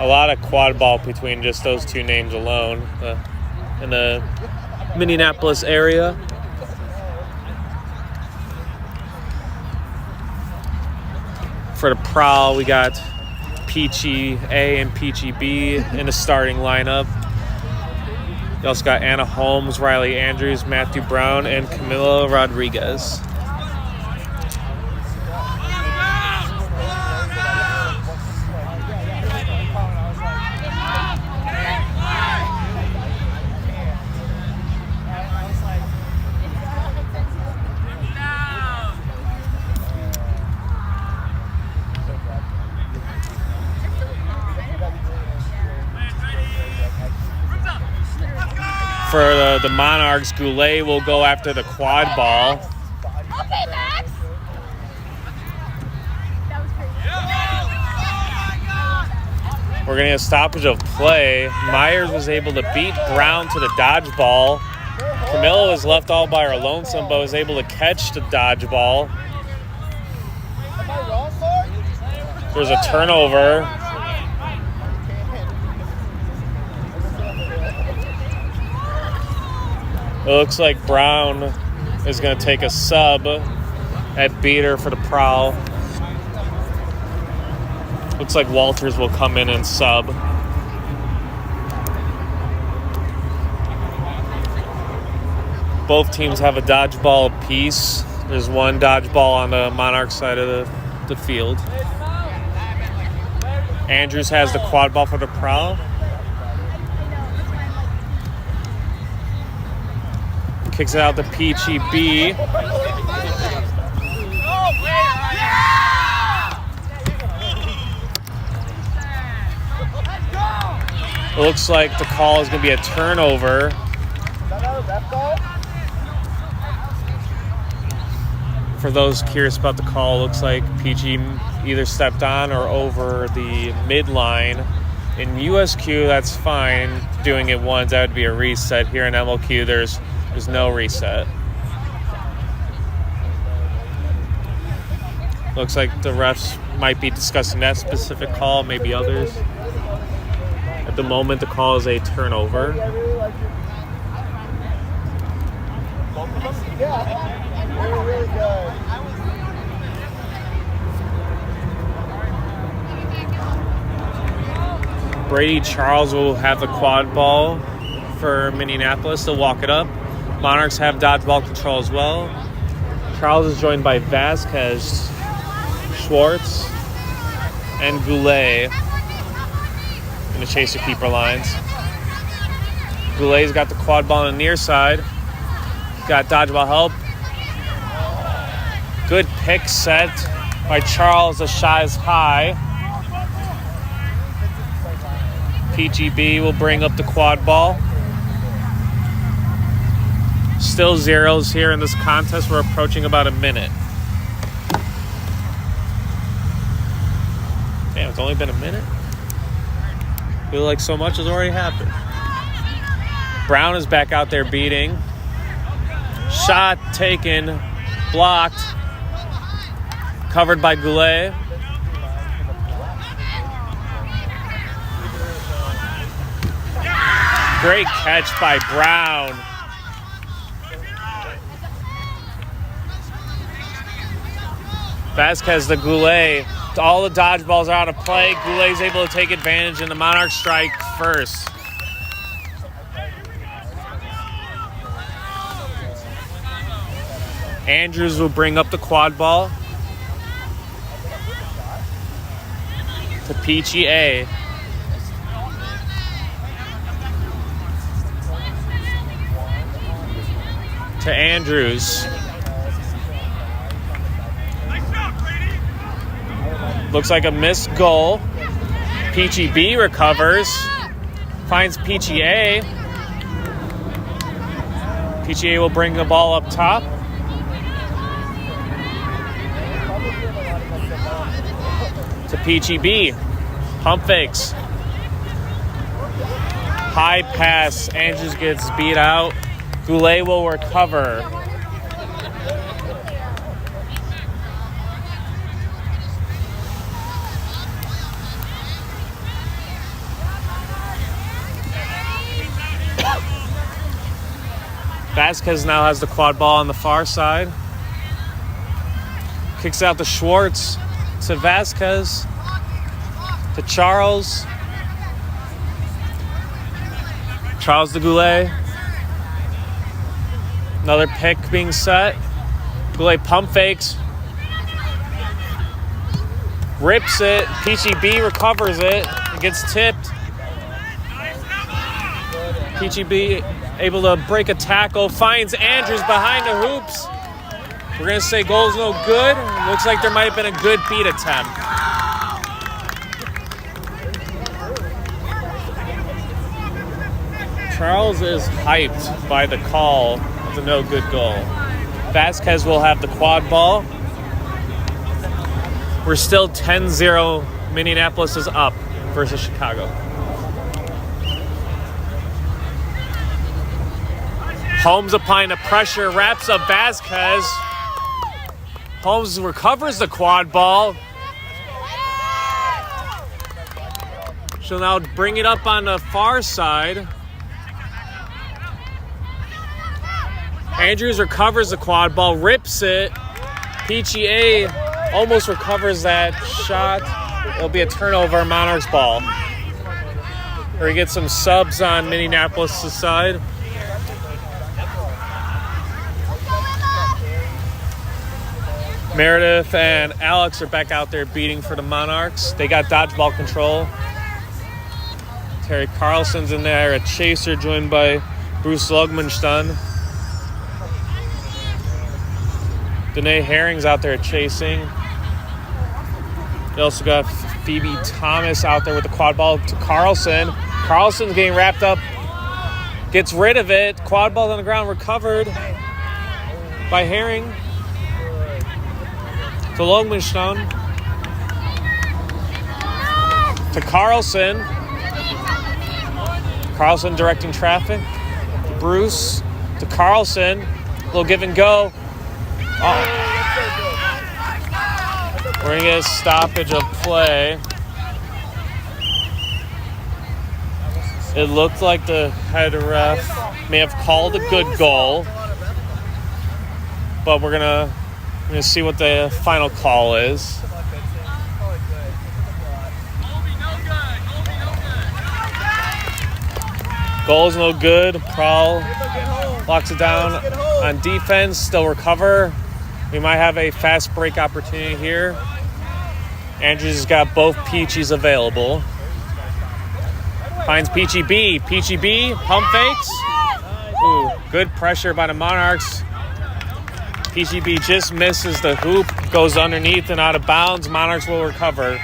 A lot of quad ball between just those two names alone in the Minneapolis area. For the Prowl, we got Peachy A and Peachy B in the starting lineup. You also got Anna Holmes, Riley Andrews, Matthew Brown, and Camila Rodriguez. For the Monarchs, Goulet will go after the quad ball. Okay, Max. That was crazy. We're going to get a stoppage of play. Myers was able to beat Brown to the dodgeball. Camilla was left all by her lonesome, but was able to catch the dodgeball. There's a turnover. It looks like Brown is going to take a sub at beater for the Prowl. Looks like Walters will come in and sub. Both teams have a dodgeball apiece. There's one dodgeball on the Monarch side of the field. Andrews has the quad ball for the Prowl. Kicks it out to Peachy B. It looks like the call is going to be a turnover. For those curious about the call, looks like Peachy either stepped on or over the midline. In USQ, that's fine. Doing it once, that would be a reset. Here in MLQ, there's no reset. Looks like the refs might be discussing that specific call, maybe others. At the moment, the call is a turnover. Really good. Brady Charles will have the quad ball for Minneapolis. They'll walk it up. Monarchs have dodgeball control as well. Charles is joined by Vasquez, Schwartz, and Goulet in the chaser keeper lines. Goulet's got the quad ball on the near side. Got dodgeball help. Good pick set by Charles. The shot is high. PGB will bring up the quad ball. Still zeros here in this contest. We're approaching about a minute. Damn, it's only been a minute? I feel like so much has already happened. Brown is back out there beating. Shot taken, blocked, covered by Goulet. Great catch by Brown. Vasquez to Goulet. All the dodgeballs are out of play. Goulet's able to take advantage, and the Monarchs strike first. Andrews will bring up the quad ball to Peachy A. To Andrews. Looks like a missed goal. Peachy B recovers. Finds Peachy A. Peachy A will bring the ball up top. To Peachy B. Pump fakes. High pass. Andrews gets beat out. Goulet will recover. Vasquez now has the quad ball on the far side. Kicks out to Schwartz. To Vasquez. To Charles. Charles to Goulet. Another pick being set. Goulet pump fakes. Rips it. Peachy B recovers it. It gets tipped. Peachy B able to break a tackle. Finds Andrews behind the hoops. We're going to say goal's no good. Looks like there might have been a good beat attempt. Charles is hyped by the call of the no good goal. Vasquez will have the quad ball. We're still 10-0. Minneapolis is up versus Chicago. Holmes applying the pressure, wraps up Vasquez. Holmes recovers the quad ball. She'll now bring it up on the far side. Andrews recovers the quad ball, rips it. Peachy A almost recovers that shot. It'll be a turnover, Monarchs ball. Or he gets some subs on Minneapolis' side. Meredith and Alex are back out there beating for the Monarchs. They got dodgeball control. Terry Carlson's in there, a chaser joined by Bruce Logmanstein. Danae Herring's out there chasing. They also got Phoebe Thomas out there with the quad ball to Carlson. Carlson's getting wrapped up. Gets rid of it. Quad ball on the ground recovered by Herring. To Longmanstone. To Carlson. Carlson directing traffic. To Bruce. To Carlson. Little give and go. Oh. We're going to get a stoppage of play. It looked like the head ref may have called a good goal. But we're going to see what the final call is. Goal's no good. Prowl locks it down on defense. Still recover. We might have a fast break opportunity here. Andrews has got both Peachies available. Finds Peachy B. Peachy B, pump fakes. Ooh, good pressure by the Monarchs. Peachy B just misses the hoop, goes underneath and out of bounds. Monarchs will recover.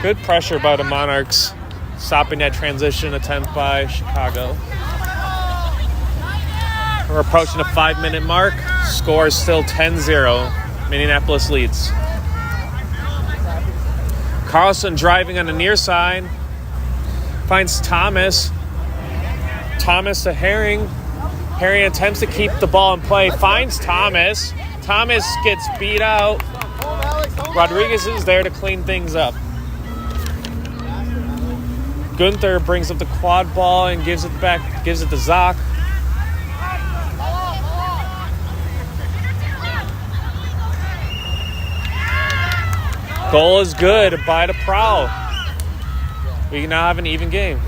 Good pressure by the Monarchs, stopping that transition attempt by Chicago. We're approaching the 5-minute mark. Score is still 10-0. Minneapolis leads. Carlson driving on the near side. Finds Thomas. Thomas to Herring. Herring attempts to keep the ball in play. Finds Thomas. Thomas gets beat out. Rodriguez is there to clean things up. Gunther brings up the quad ball and gives it back. Gives it to Zoc. Goal is good by the Prowl. We now have an even game.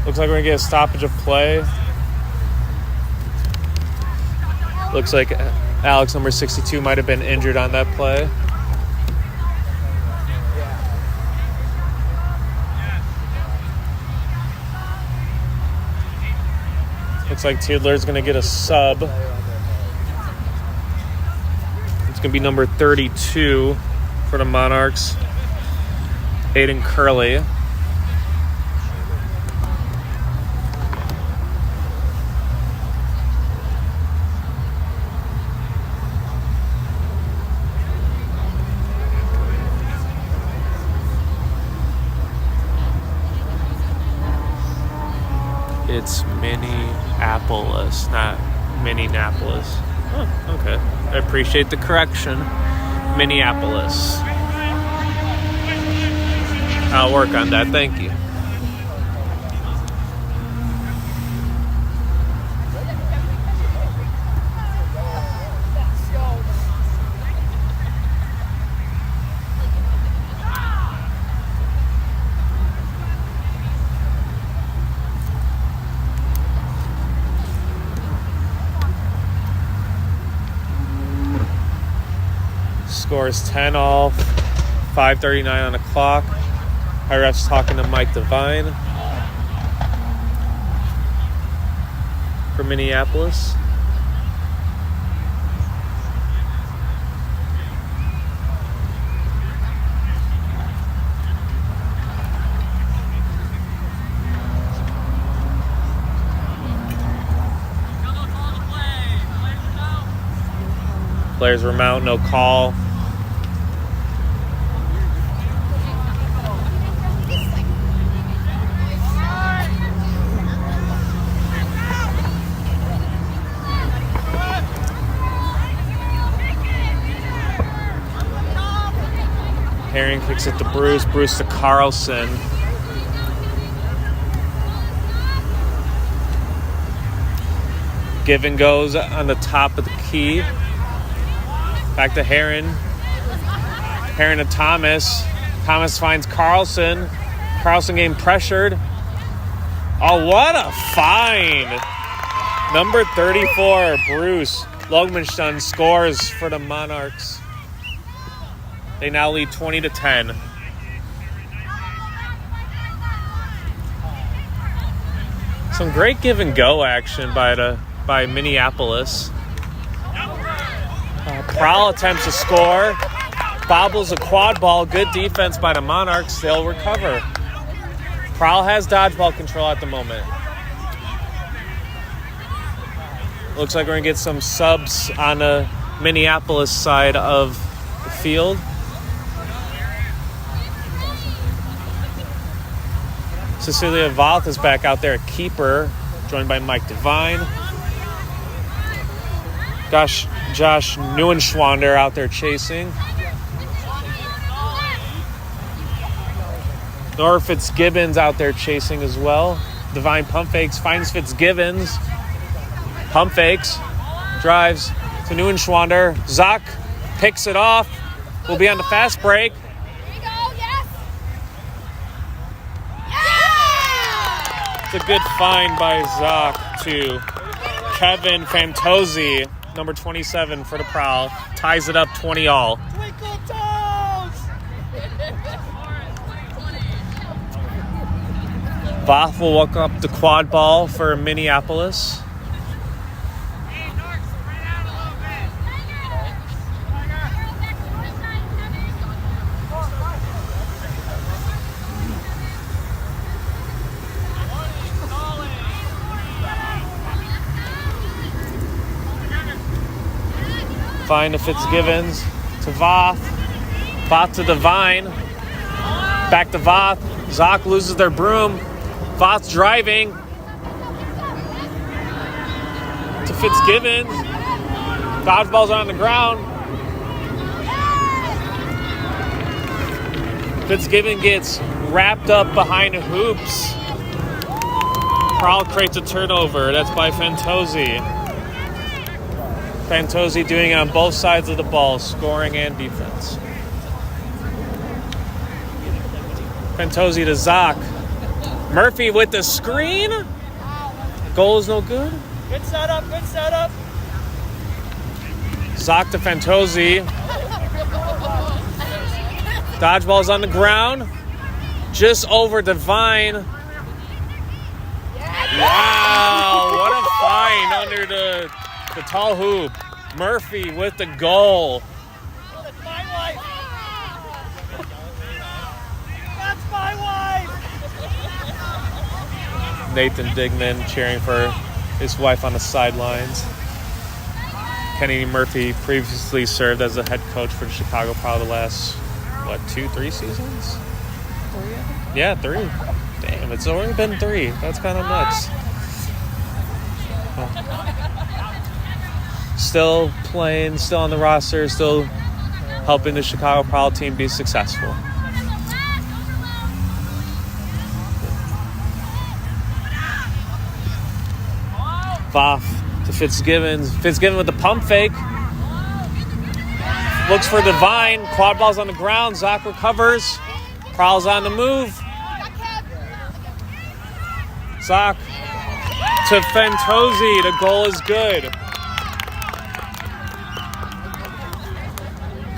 Looks like we're going to get a stoppage of play. Looks like Alex, number 62, might have been injured on that play. Looks like Tidler's going to get a sub. It's going to be number 32 for the Monarchs, Aiden Curley. It's Minneapolis, not Minneapolis. Oh, okay. I appreciate the correction. Minneapolis. I'll work on that. Thank you. Score is 10-all, 5:39 on the clock. Our ref's talking to Mike Devine for Minneapolis. Players remount, no call. Herring kicks it to Bruce. Bruce to Carlson. Given goes on the top of the key. Back to Herring. Herring to Thomas. Thomas finds Carlson. Carlson getting pressured. Oh, what a find. Number 34, Bruce Logmanstun scores for the Monarchs. They now lead 20-10. Some great give and go action by Minneapolis. Prowl attempts to score. Bobbles a quad ball. Good defense by the Monarchs. They'll recover. Prowl has dodgeball control at the moment. Looks like we're going to get some subs on the Minneapolis side of the field. Cecilia Valth is back out there at keeper, joined by Mike Devine. Josh Neuenschwander out there chasing. Nora Fitzgibbons out there chasing as well. Devine pump fakes, finds Fitzgibbons. Pump fakes, drives to Neuenschwander. Zoc picks it off. Will be on the fast break. It's a good find by Zoc to Kevin Fantozzi, number 27 for the Prowl. Ties it up 20-all. Voth will walk up the quad ball for Minneapolis. Divine to Fitzgibbons. To Voth. Voth to Divine. Back to Voth. Zoc loses their broom. Voth's driving. To Fitzgibbons. Dodgeball's on the ground. Fitzgibbon gets wrapped up behind the hoops. Prowl creates a turnover. That's by Fantozzi. Fantozzi doing it on both sides of the ball, scoring and defense. Fantozzi to Zoc. Murphy with the screen. Goal is no good. Good setup, good setup. Zoc to Fantozzi. Dodgeball's on the ground. Just over Divine. Wow, what a find under the tall hoop. Murphy with the goal. That's my wife. That's my wife. Nathan Dignan cheering for his wife on the sidelines. Kenny Murphy previously served as the head coach for the Chicago Prowl the last, 2-3 seasons? 3? Yeah, 3. Damn, it's already been 3. That's kind of nuts. Still playing, still on the roster, still helping the Chicago Prowl team be successful. Voth to Fitzgibbons. Fitzgibbon with the pump fake. Looks for Divine. Quad ball's on the ground. Zoc recovers. Prowl's on the move. Zoc to Fantozzi. The goal is good.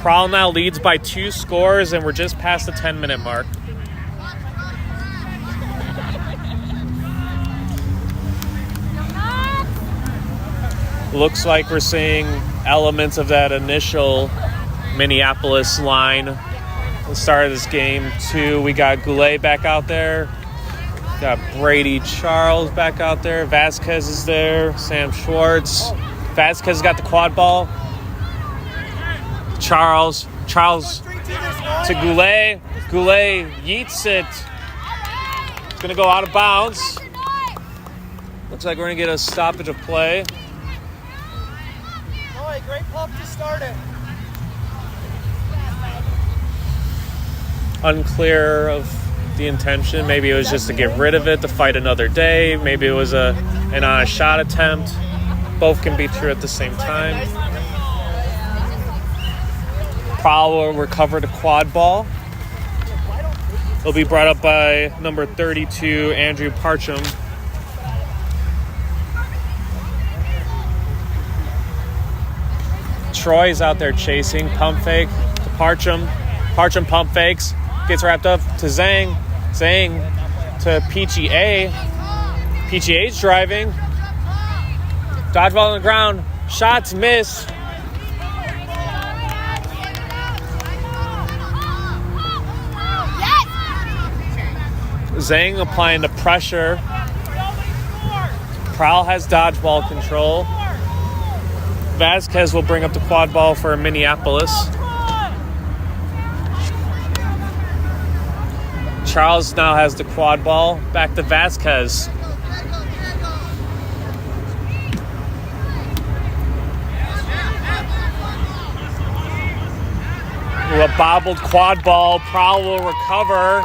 Prowl now leads by 2 scores, and we're just past the 10-minute mark. Looks like we're seeing elements of that initial Minneapolis line. At the start of this game, too. We got Goulet back out there. Got Brady Charles back out there. Vasquez is there. Sam Schwartz. Vasquez got the quad ball. Charles to Goulet. Goulet yeets it. It's going to go out of bounds. Looks like we're going to get a stoppage of play. Great pump to start it. Unclear of the intention. Maybe it was just to get rid of it, to fight another day. Maybe it was an honest shot attempt. Both can be true at the same time. Prowl will recover the quad ball. It'll be brought up by number 32, Andrew Parcham. Troy's out there chasing. Pump fake to Parcham. Parcham pump fakes. Gets wrapped up to Zhang. Zhang to Peachy A. Peachy A's driving. Dodgeball on the ground. Shots miss. Zhang applying the pressure. Prowl has dodgeball control. Vasquez will bring up the quad ball for Minneapolis. Charles now has the quad ball. Back to Vasquez. Ooh, a bobbled quad ball. Prowl will recover.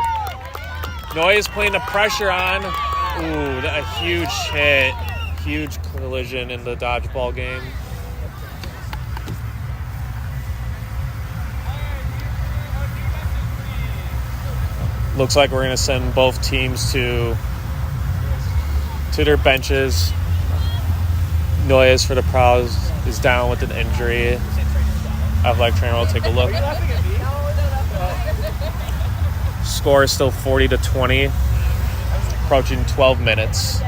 Noyes putting the pressure on. Ooh, a huge hit. Huge collision in the dodgeball game. Looks like we're going to send both teams to their benches. Noyes for the Prowl is down with an injury. Athletic trainer will take a look. Score is still 40-20, approaching 12 minutes.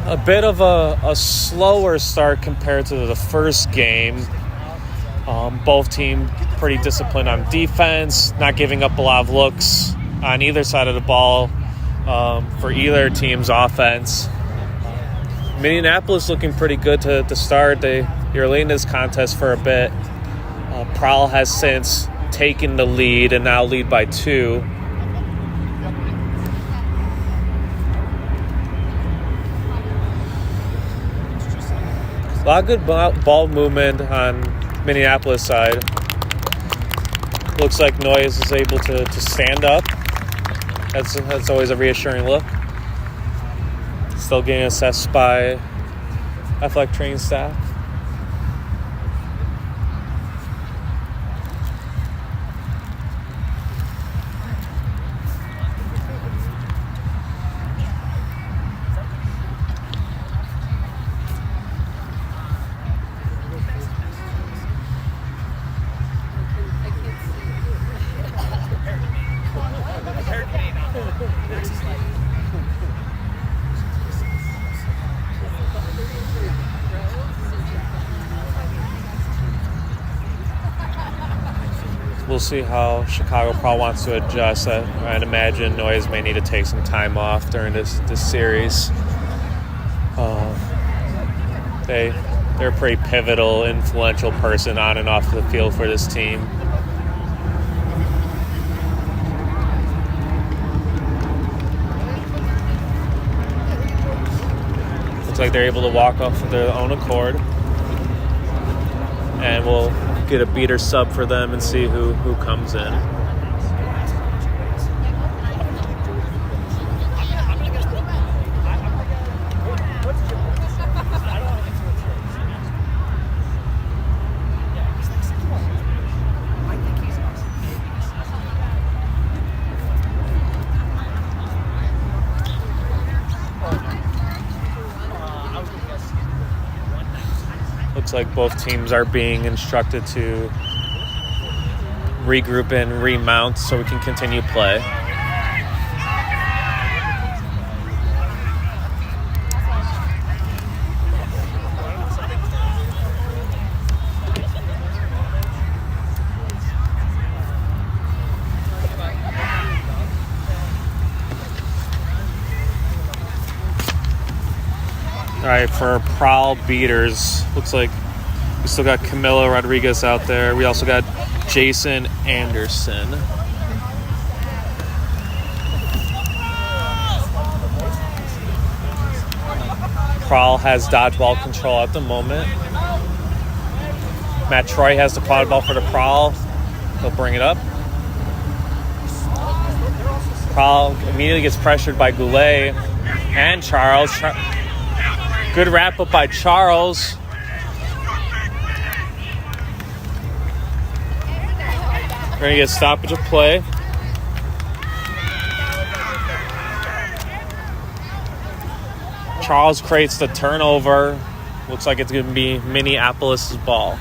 A bit of a slower start compared to the first game. Both teams pretty disciplined on defense, not giving up a lot of looks on either side of the ball. for either team's offense. Minneapolis looking pretty good to start. They were leading this contest for a bit. Prowl has since taken the lead and now lead by 2. A lot of good ball movement on Minneapolis side. Looks like Noyes is able to stand up. That's always a reassuring look. Still getting assessed by athletic training staff. We'll see how Chicago Prowl wants to adjust. I'd imagine Noyes may need to take some time off during this series. They're a pretty pivotal, influential person on and off the field for this team. Looks like they're able to walk off of their own accord. And we'll get a beater sub for them and see who comes in. Looks like both teams are being instructed to regroup and remount so we can continue play. All right, for Prowl beaters, looks like we still got Camilo Rodriguez out there. We also got Jason Anderson. Prowl has dodgeball control at the moment. Matt Troy has the quad ball for the Prowl. He'll bring it up. Prowl immediately gets pressured by Goulet and Charles. Good wrap up by Charles. We're going to get stoppage of play. Charles creates the turnover. Looks like it's going to be Minneapolis' ball.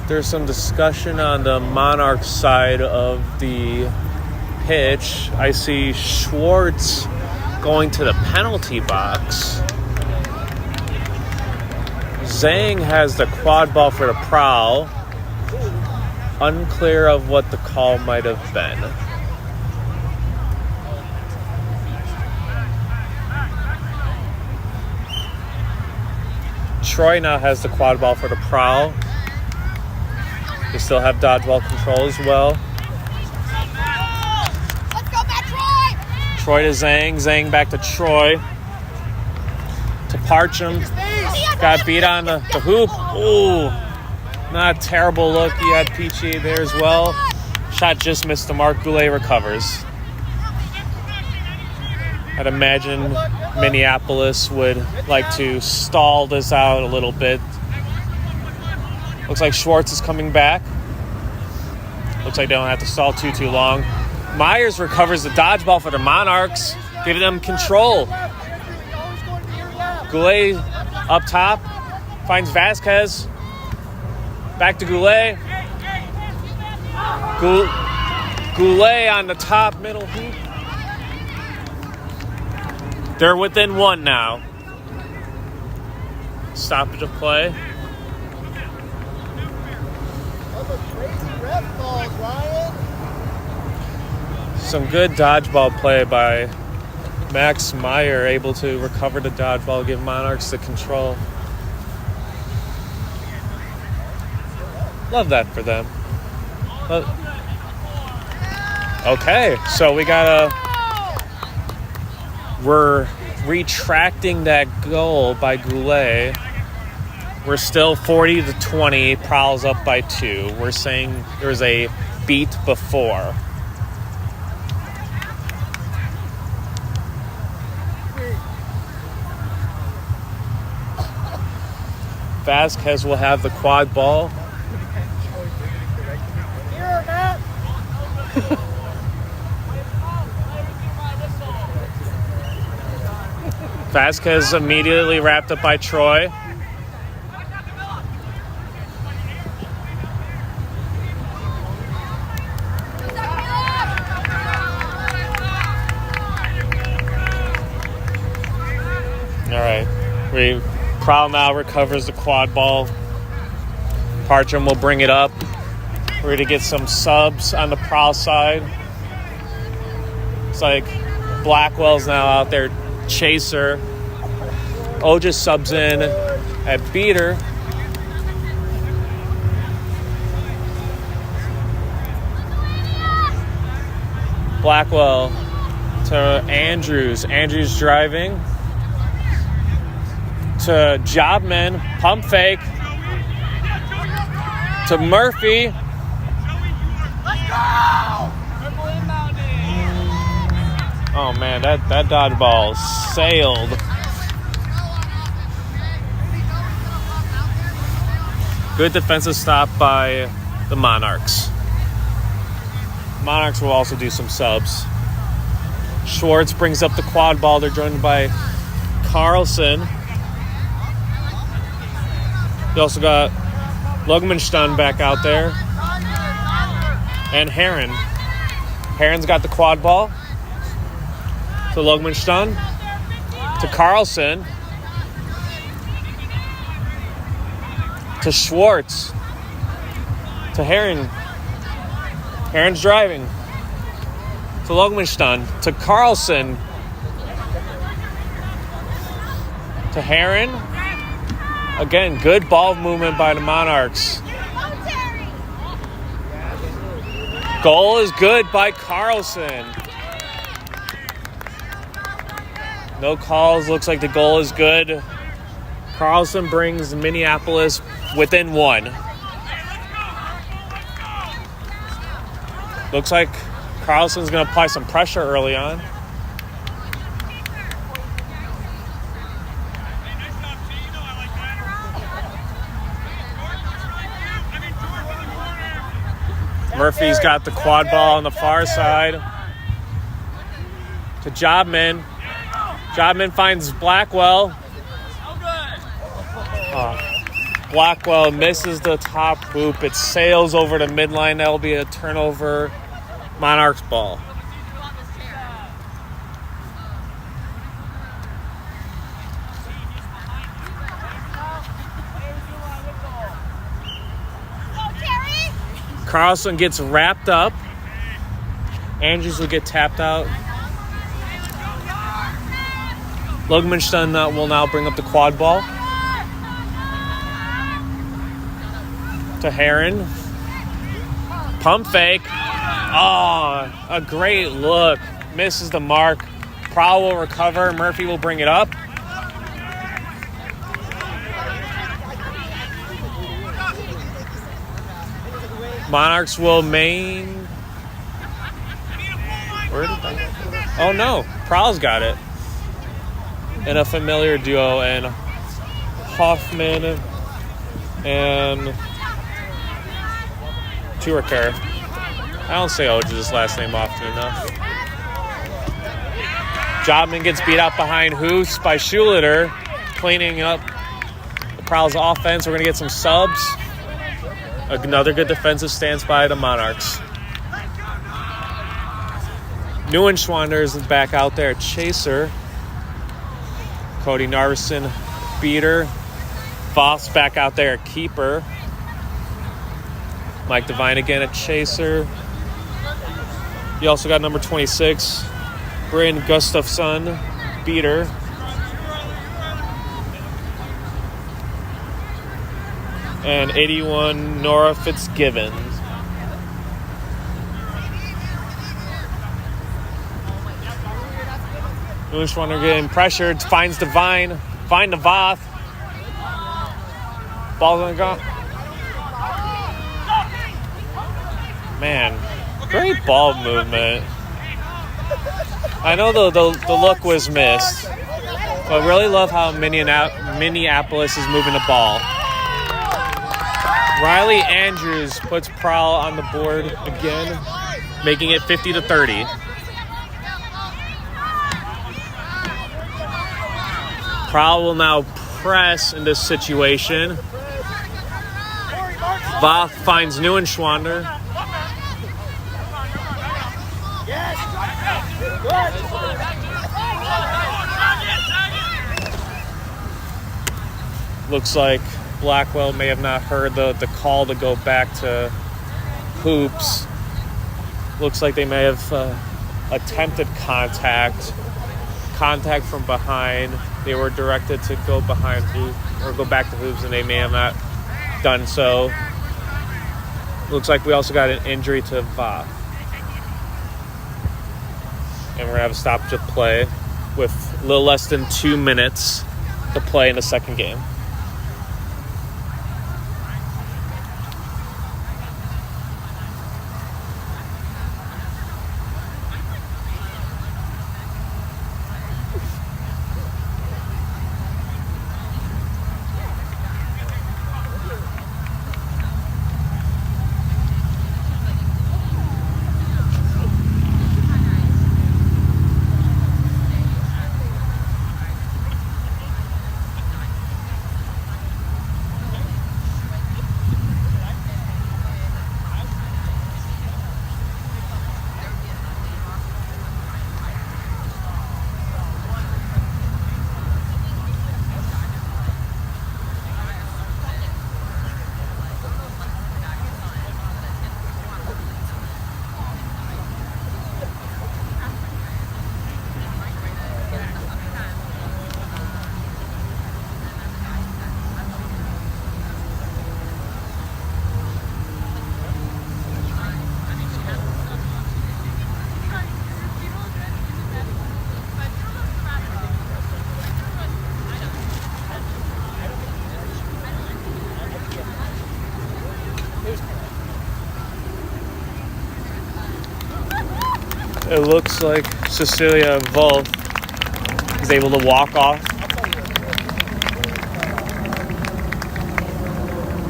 There's some discussion on the Monarchs side of the pitch. I see Schwartz going to the penalty box. Zhang has the quad ball for the Prowl. Unclear of what the call might have been. Troy now has the quad ball for the Prowl. They still have dodgeball control as well. Let's go, Matt Troy! Troy to Zhang. Zhang back to Troy. To Parcham. Got beat on the hoop. Ooh. Not a terrible look. He had Peachy there as well. Shot just missed the mark. Goulet recovers. I'd imagine Minneapolis would like to stall this out a little bit. Looks like Schwartz is coming back. Looks like they don't have to stall too long. Myers recovers the dodgeball for the Monarchs, giving them control. Goulet up top, finds Vasquez. Back to Goulet. Goulet on the top middle hoop. They're within one now. Stoppage of play. Some good dodgeball play by Max Meyer, able to recover the dodgeball, give Monarchs the control. Love that for them. Okay, so we're retracting that goal by Goulet. We're still 40-20. Prowl's up by 2. We're saying there was a beat before. Vasquez will have the quad ball. Here, Matt. Vasquez immediately wrapped up by Troy. All right. Prowl now recovers the quad ball. Partridge will bring it up. We're going to get some subs on the Prowl side. It's like Blackwell's now out there. Chaser. Oja subs in at beater. Blackwell to Andrews. Andrews driving. To Jobman. Pump fake. To Murphy. Let's go! Oh man, that dodgeball sailed. Good defensive stop by the Monarchs. Monarchs will also do some subs. Schwartz brings up the quad ball. They're joined by Carlson. You also got Lugmanstein back out there. And Heron. Heron's got the quad ball. To Lugmanstein. To Carlson. To Schwartz. To Heron. Heron's driving. To Lugmanstein. To Carlson. To Heron. Again, good ball movement by the Monarchs. Goal is good by Carlson. No calls. Looks like the goal is good. Carlson brings Minneapolis within 1. Looks like Carlson's going to apply some pressure early on. Murphy's got the quad ball on the far side. To Jobman. Jobman finds Blackwell. Blackwell misses the top hoop. It sails over the midline. That'll be a turnover. Monarchs ball. Carlson gets wrapped up. Andrews will get tapped out. Lugmanstein will now bring up the quad ball. To Heron. Pump fake. Oh, a great look. Misses the mark. Prowl will recover. Murphy will bring it up. Monarchs will main Where did that? Oh no, Prowl's got it. And a familiar duo, and Hoffman and Turker. I don't say Oge's last name often enough. Jobman gets beat out behind Hoos by Schuleter, cleaning up the Prowl's offense. We're going to get some subs. Another good defensive stance by the Monarchs. Neuenschwander is back out there at chaser. Cody Narveson, beater. Voss back out there at keeper. Mike Devine again at chaser. You also got number 26, Bryn Gustafson, beater. And 81, Nora Fitzgibbons. Neuenschwander getting pressured, finds Devine, find the Voth. Ball's on the ground. Man, great ball movement. I know the look was missed, but I really love how Minneapolis is moving the ball. Riley Andrews puts Prowl on the board again, making it 50-30. Prowl will now press in this situation. Voth finds Neuenschwander. Looks like Blackwell may have not heard the call to go back to hoops. Looks like they may have attempted contact from behind. They were directed to go behind hoop or go back to hoops, and they may have not done so. Looks like we also got an injury to Voth. And we're going to have a stoppage of play with a little less than 2 minutes to play in the second game. It looks like Cecilia Wolf is able to walk off.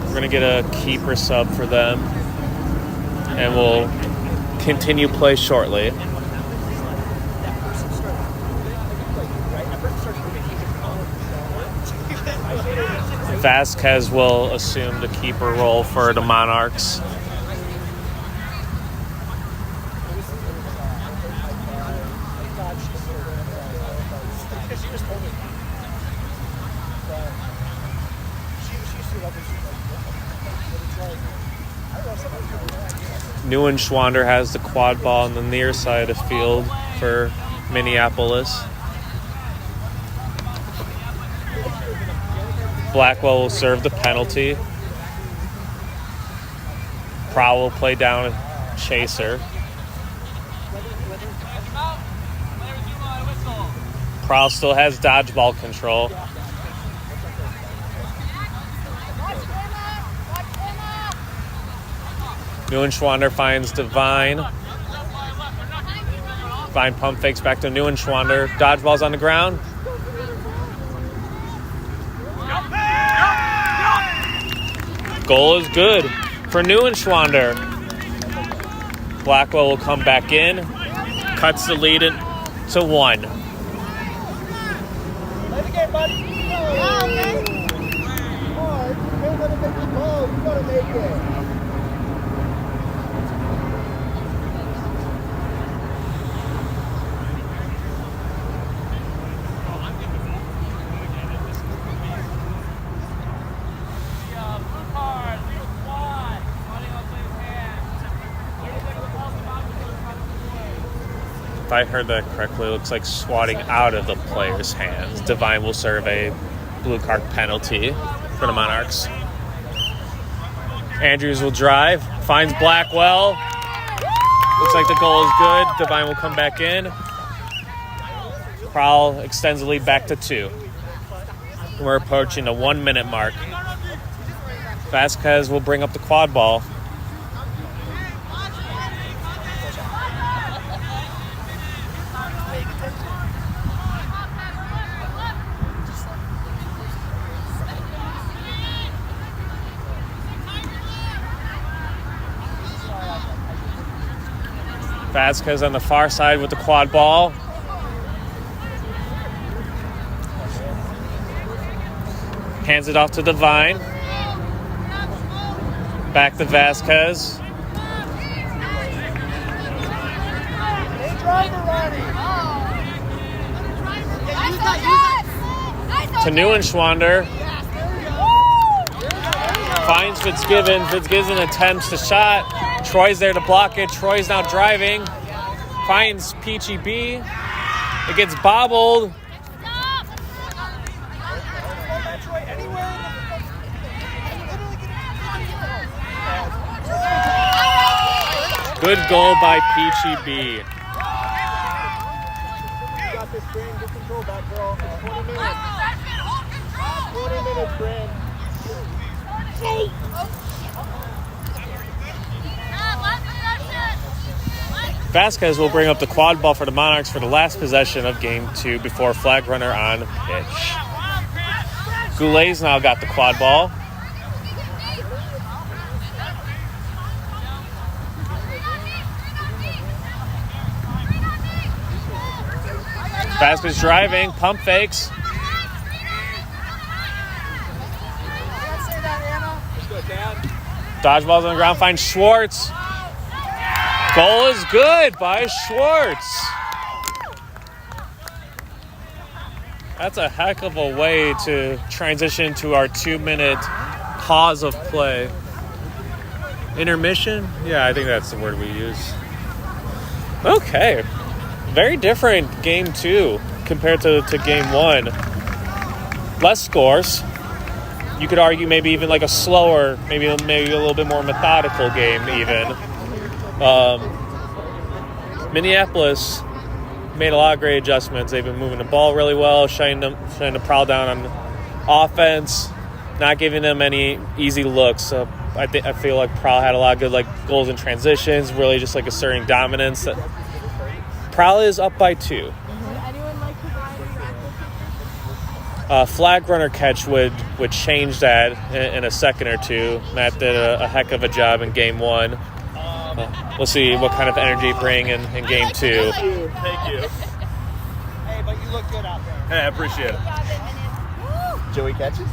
We're going to get a keeper sub for them, and we'll continue play shortly. Vasquez will assume the keeper role for the Monarchs. Neuenschwander has the quad ball on the near side of the field for Minneapolis. Blackwell will serve the penalty. Prowl will play down chaser. Prowl still has dodgeball control. Neuenschwander finds Devine. Fine pump fakes back to Neuenschwander. Dodgeball's on the ground. Goal is good for Neuenschwander. Blackwell will come back in. Cuts the lead to 1. Play the game, buddy. Yeah, okay. Come on, you're gonna make the ball. You gotta make it. If I heard that correctly, it looks like swatting out of the player's hands. Devine will serve a blue card penalty for the Monarchs. Andrews will drive, finds Blackwell. Looks like the goal is good. Devine will come back in. Prowl extends the lead back to 2. We're approaching the 1-minute mark. Vasquez will bring up the quad ball. Vasquez on the far side with the quad ball. Hands it off to Devine. Back to Vasquez. To Neuenschwander. Finds Fitzgibbon. Fitzgibbon attempts the shot. Troy's there to block it. Troy's now driving. Finds Peachy B. It gets bobbled. Good goal by Peachy B. You got this, Brand. Get control back, girl. 20 minutes. 20 minutes, Brand. Vasquez will bring up the quad ball for the Monarchs for the last possession of Game 2 before flag runner on pitch. Goulet's now got the quad ball. Vasquez driving, pump fakes. Dodgeball's on the ground, finds Schwartz. Goal is good by Schwartz. That's a heck of a way to transition to our 2-minute pause of play. Intermission? Yeah, I think that's the word we use. Okay. Very different Game 2 compared to Game 1. Less scores. You could argue maybe even like a slower, maybe a little bit more methodical game even. Minneapolis made a lot of great adjustments. They've been moving the ball really well, shutting the Prowl down on offense, not giving them any easy looks. So I feel like Prowl had a lot of good goals in transitions, really just asserting dominance. Prowl is up by 2. Flag runner catch would change that in a second or two. Matt did a heck of a job in Game 1. We'll see what kind of energy bring in Game 2. Thank you. Hey, but you look good out there. Hey, I appreciate it. Joey catches?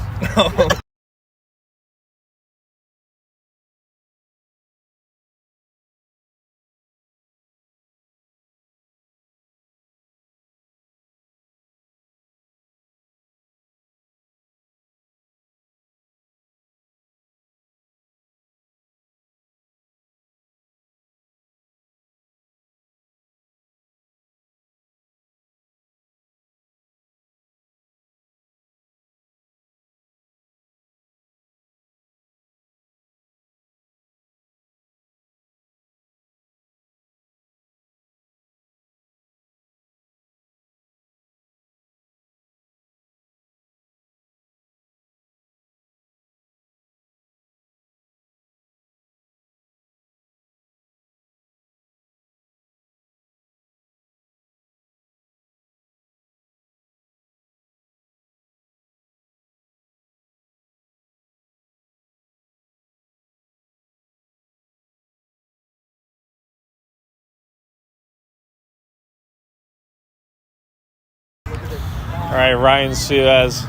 All right, Ryan Sue has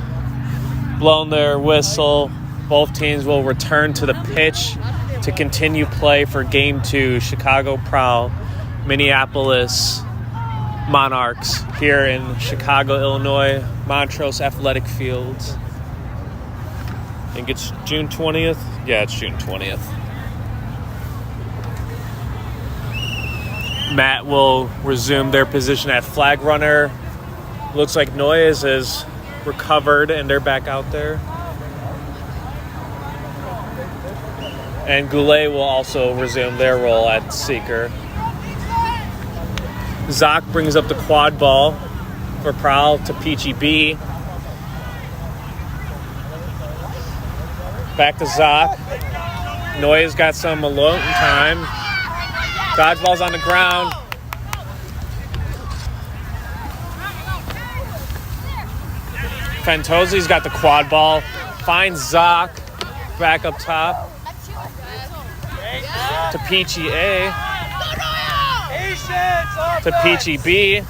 blown their whistle. Both teams will return to the pitch to continue play for Game 2, Chicago Prowl, Minneapolis Monarchs, here in Chicago, Illinois, Montrose Athletic Fields. I think it's June 20th. Yeah, it's June 20th. Matt will resume their position at flag runner. Looks like Noyes is recovered and they're back out there. And Goulet will also resume their role at seeker. Zoc brings up the quad ball for Prowl to Peachy B. Back to Zoc. Noyes got some alone time. Dodgeball's on the ground. Fantozzi's got the quad ball. Finds Zoc back up top. To Peachy A. To Peachy B.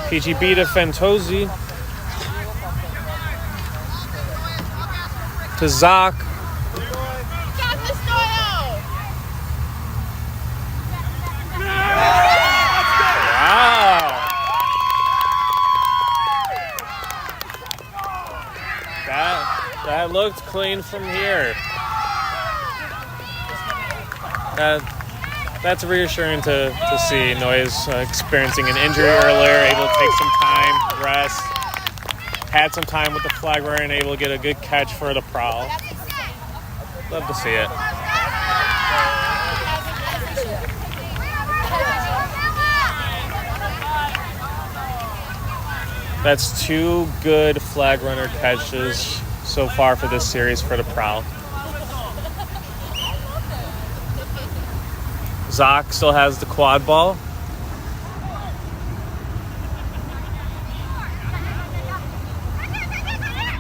Peachy B to Fantozzi. To Zoc. Wow. That looked clean from here. That's reassuring to see. Noyes experiencing an injury earlier, able to take some time, rest. Had some time with the flag runner and able to get a good catch for the Prowl. Love to see it. That's 2 good flag runner catches so far for this series for the Prowl. Zoc still has the quad ball.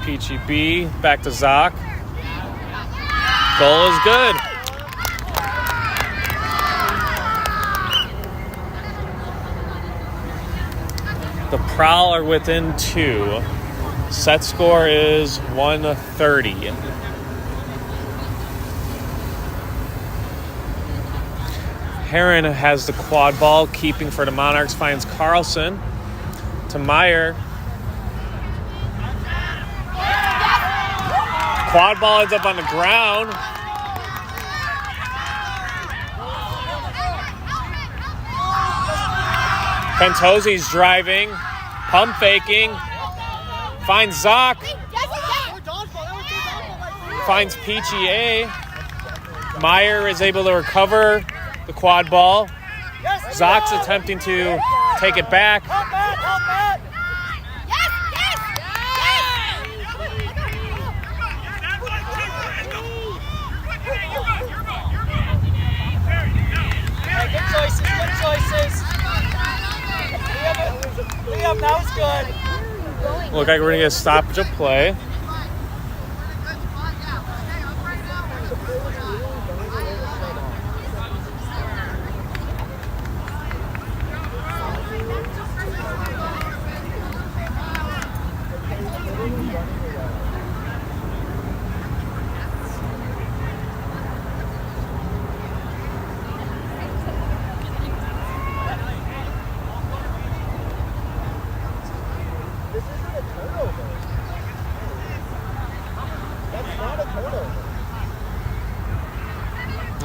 Peachy B back to Zoc. Goal is good. The Prowl are within 2. Set score is 130. Heron has the quad ball, keeping for the Monarchs, finds Carlson to Meyer. Quad ball ends up on the ground. Fantozzi's driving, pump faking, finds Zoc, finds Peachy A. Meyer is able to recover the quad ball. Zoc's attempting to take it back. Good choices. Liam, that was good. Look like we're gonna get a stoppage of play.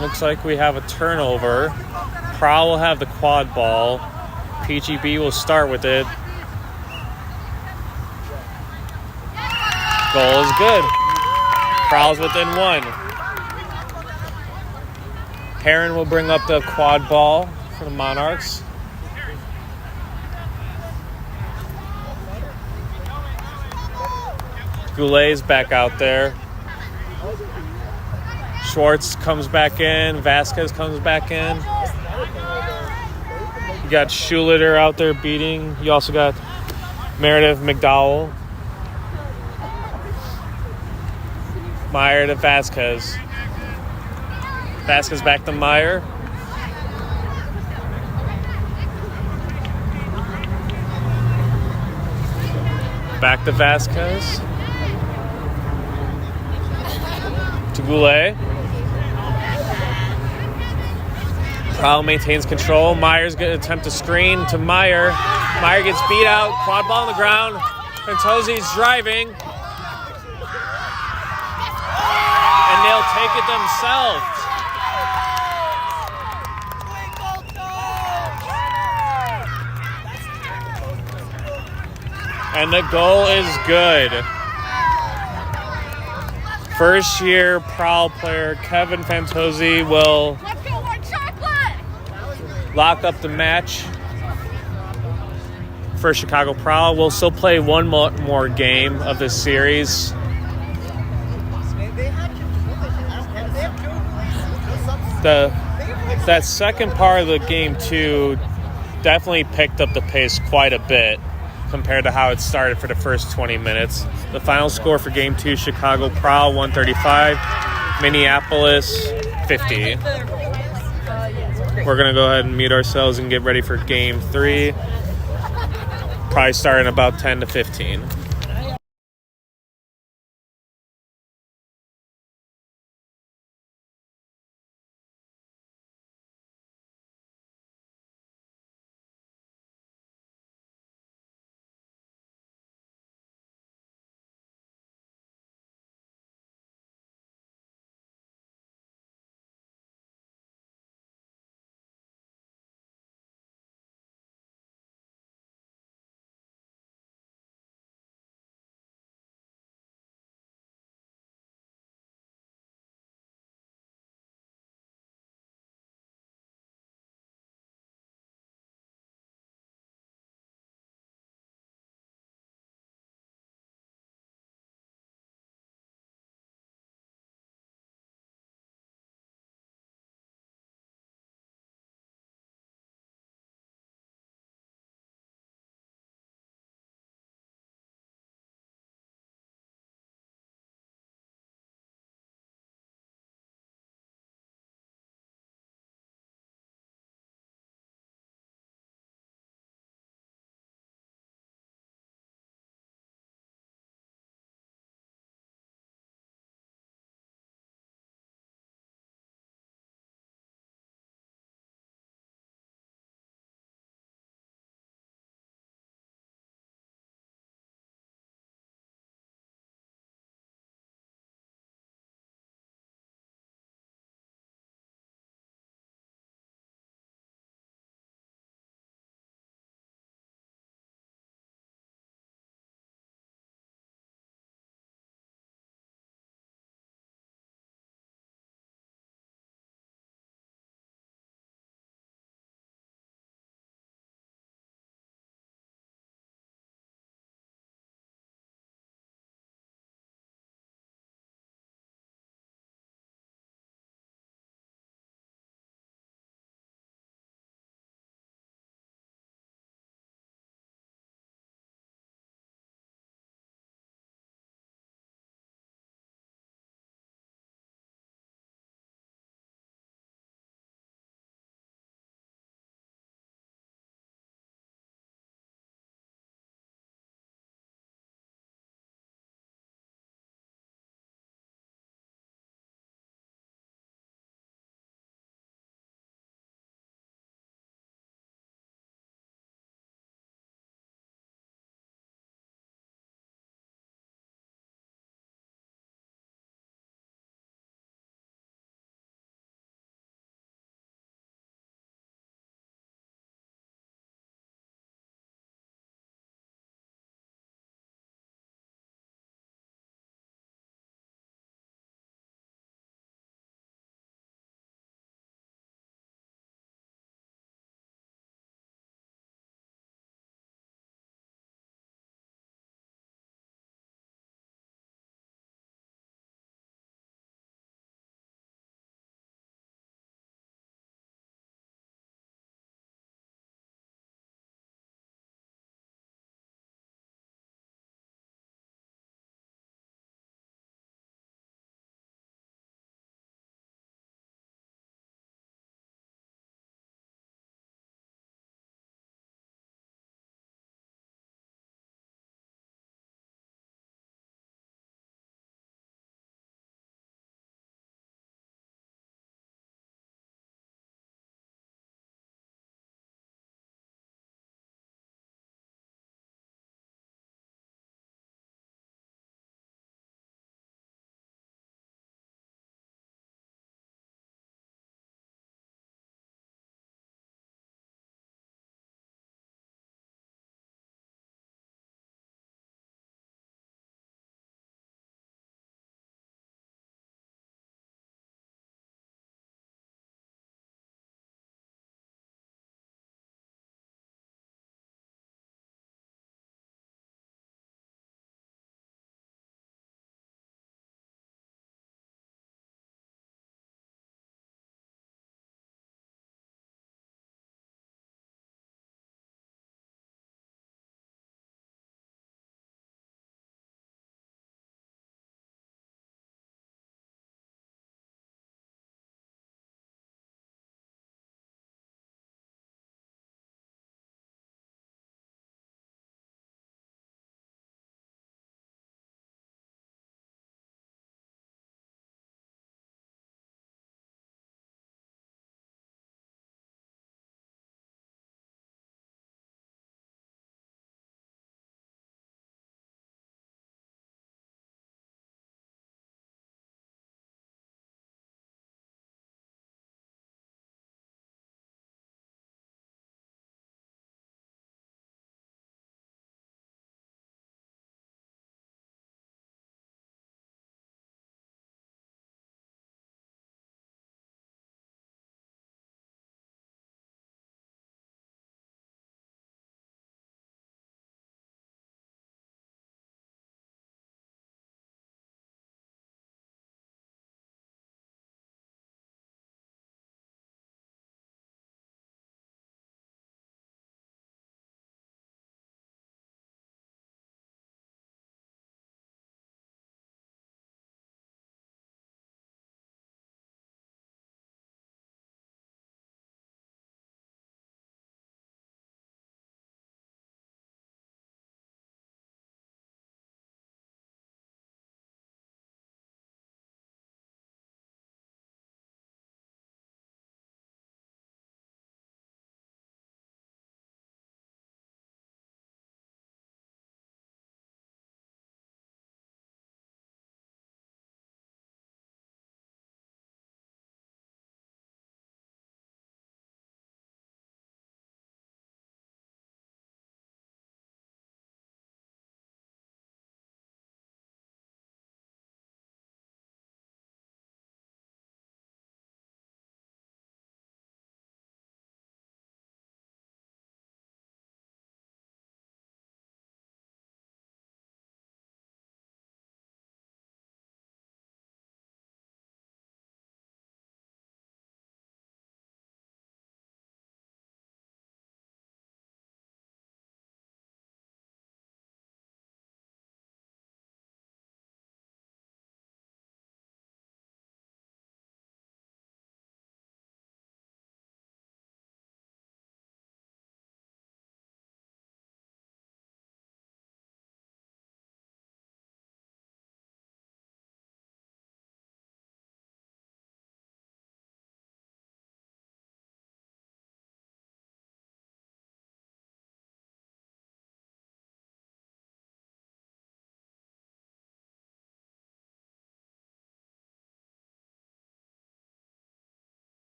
Looks like we have a turnover. Prowl will have the quad ball. PGB will start with it. Goal is good. Prowl's within 1. Heron will bring up the quad ball for the Monarchs. Goulet's back out there. Schwartz comes back in. Vasquez comes back in. You got Schulitter out there beating. You also got Meredith McDowell. Meyer to Vasquez. Vasquez back to Meyer. Back to Vasquez. To Goulet. Prowl maintains control. Meyer's going to attempt to screen to Meyer. Meyer gets beat out. Quad ball on the ground. Fantozzi's driving. And they'll take it themselves. And the goal is good. First year Prowl player Kevin Fantozzi will lock up the match for Chicago Prowl. We'll still play one more game of this series. That second part of the game too definitely picked up the pace quite a bit compared to how it started for the first 20 minutes. The final score for Game 2, Chicago Prowl 135, Minneapolis 50. We're going to go ahead and mute ourselves and get ready for Game 3. Probably starting about 10 to 15.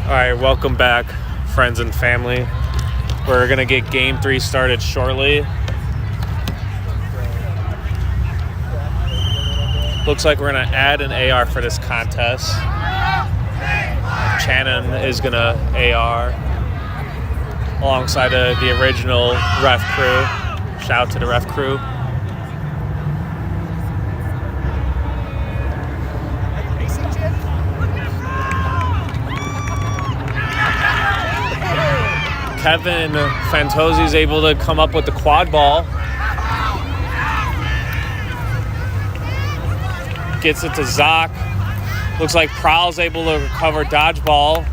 All right, welcome back, friends and family. We're going to get Game 3 started shortly. Looks like we're going to add an AR for this contest. Shannon is going to AR alongside the original ref crew. Shout out to the ref crew. Kevin Fantozzi is able to come up with the quad ball. Gets it to Zoc. Looks like Prowl's able to recover dodgeball.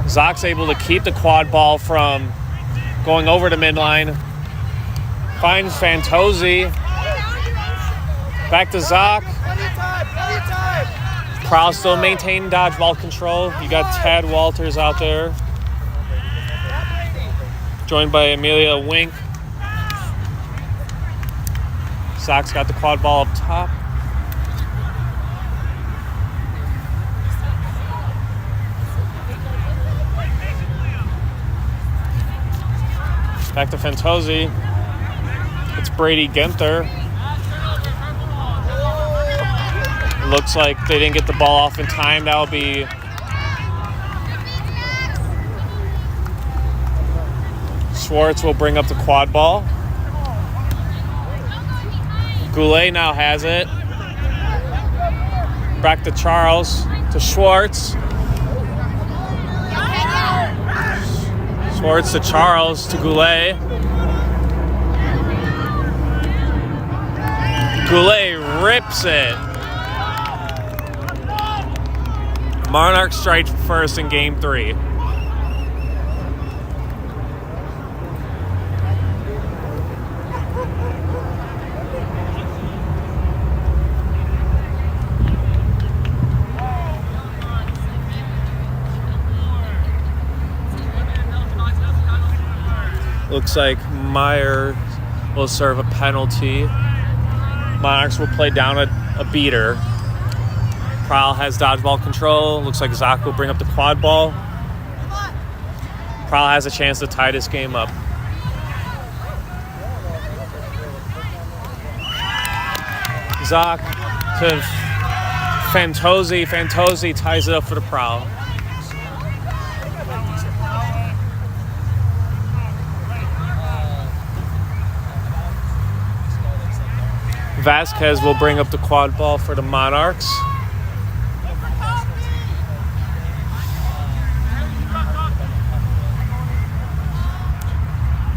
Zoc's able to keep the quad ball from going over the midline. Finds Fantozzi. Back to Zoc. Prowl still maintaining dodgeball control. You got Tad Walters out there, joined by Amelia Wink. Zoc's got the quad ball up top. Back to Fantozzi. It's Brady Ginther. Looks like they didn't get the ball off in time. That'll be Schwartz will bring up the quad ball. Goulet now has it. Back to Charles, to Schwartz. Schwartz to Charles, to Goulet. Goulet rips it. Monarchs strike first in Game 3. Looks like Meyer will serve a penalty. Monarchs will play down a beater. Prowl has dodgeball control. Looks like Zoc will bring up the quad ball. Prowl has a chance to tie this game up. Zoc to Fantozzi. Fantozzi ties it up for the Prowl. Vasquez will bring up the quad ball for the Monarchs.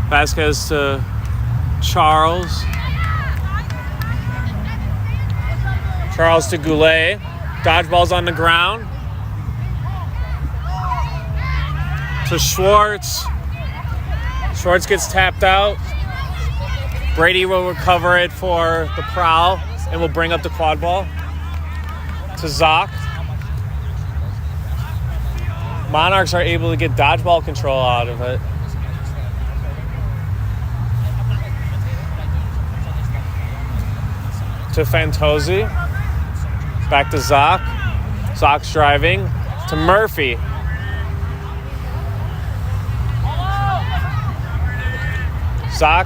Vasquez to Charles. Charles to Goulet. Dodgeball's on the ground. To Schwartz. Schwartz gets tapped out. Brady will recover it for the Prowl and will bring up the quad ball. To Zoc. Monarchs are able to get dodgeball control out of it. To Fantozzi. Back to Zoc. Zoc's driving. To Murphy. Zoc.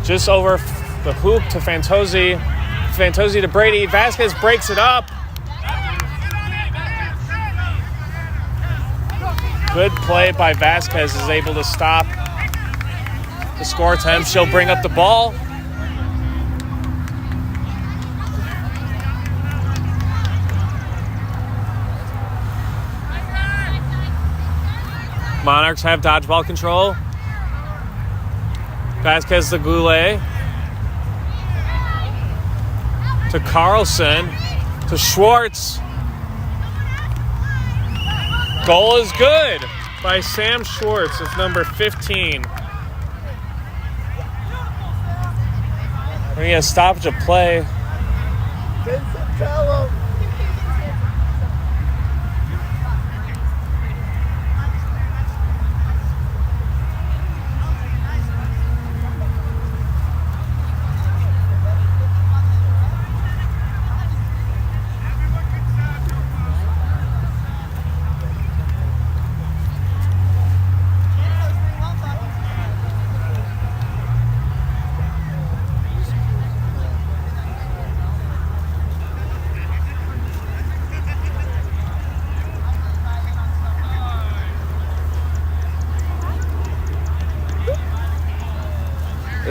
Just over the hoop to Fantozzi. Fantozzi to Brady. Vasquez breaks it up. Good play by Vasquez, is able to stop the score attempt. She'll bring up the ball. Monarchs have dodgeball control. Vasquez to Goulet. To Carlson. To Schwartz. Goal is good by Sam Schwartz. It's number 15. We're going to get a stoppage of play.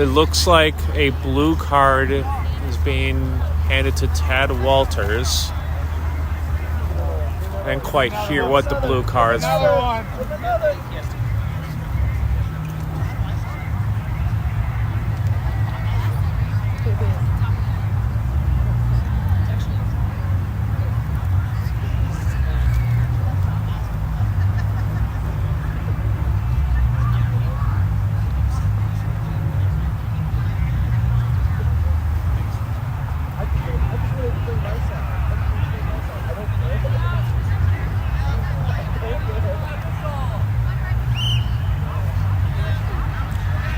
It looks like a blue card is being handed to Tad Walters. I didn't quite hear what the blue card is for.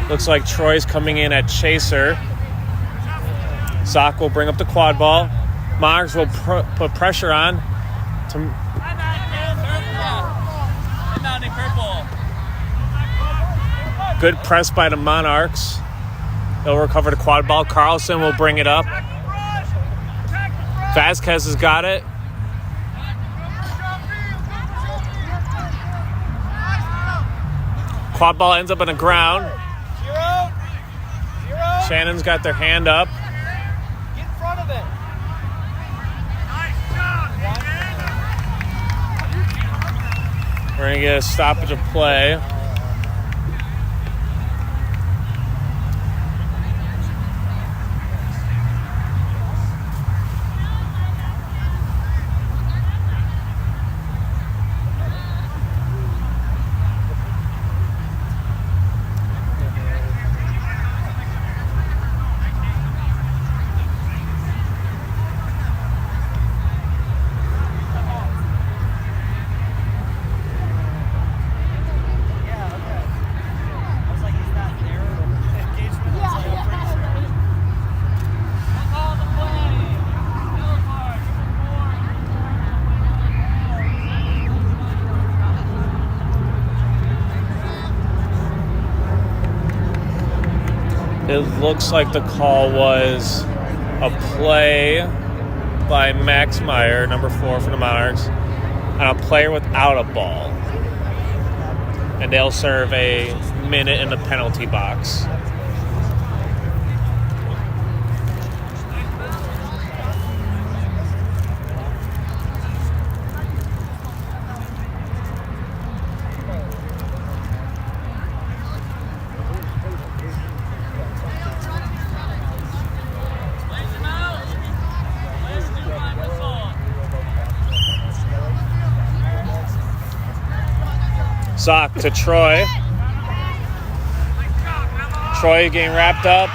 Looks like Troy's coming in at chaser. Sock will bring up the quad ball. Monarchs will put pressure on. Good press by the Monarchs. They'll recover the quad ball. Carlson will bring it up. Vasquez has got it. Quad ball ends up on the ground. Shannon's got their hand up. Get in front of it. We're going to get a stoppage of play. It looks like the call was a play by Max Meyer, number 4 for the Monarchs, on a player without a ball. And they'll serve a minute in the penalty box. Sock to Troy. Troy getting wrapped up.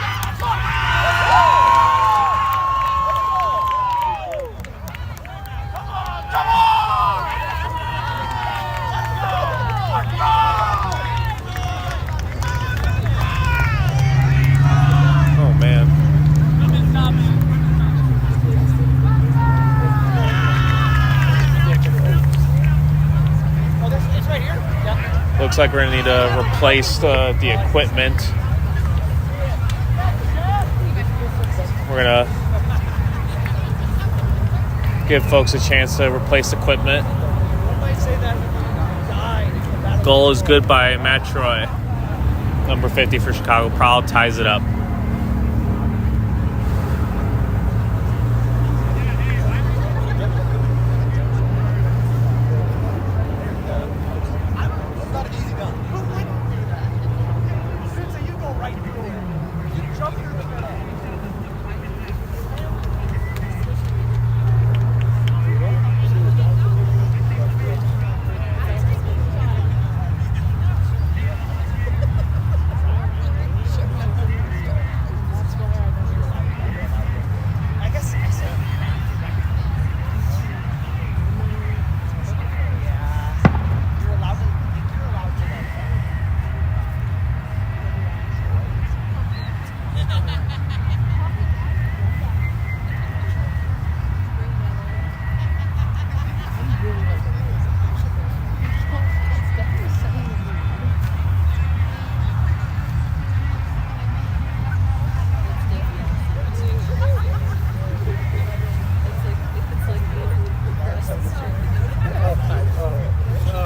Oh, man. It's right here. Looks like we're going to need to replace the equipment. We're going to give folks a chance to replace equipment. Goal is good by Matt Troy. Number 50 for Chicago. Prowl ties it up.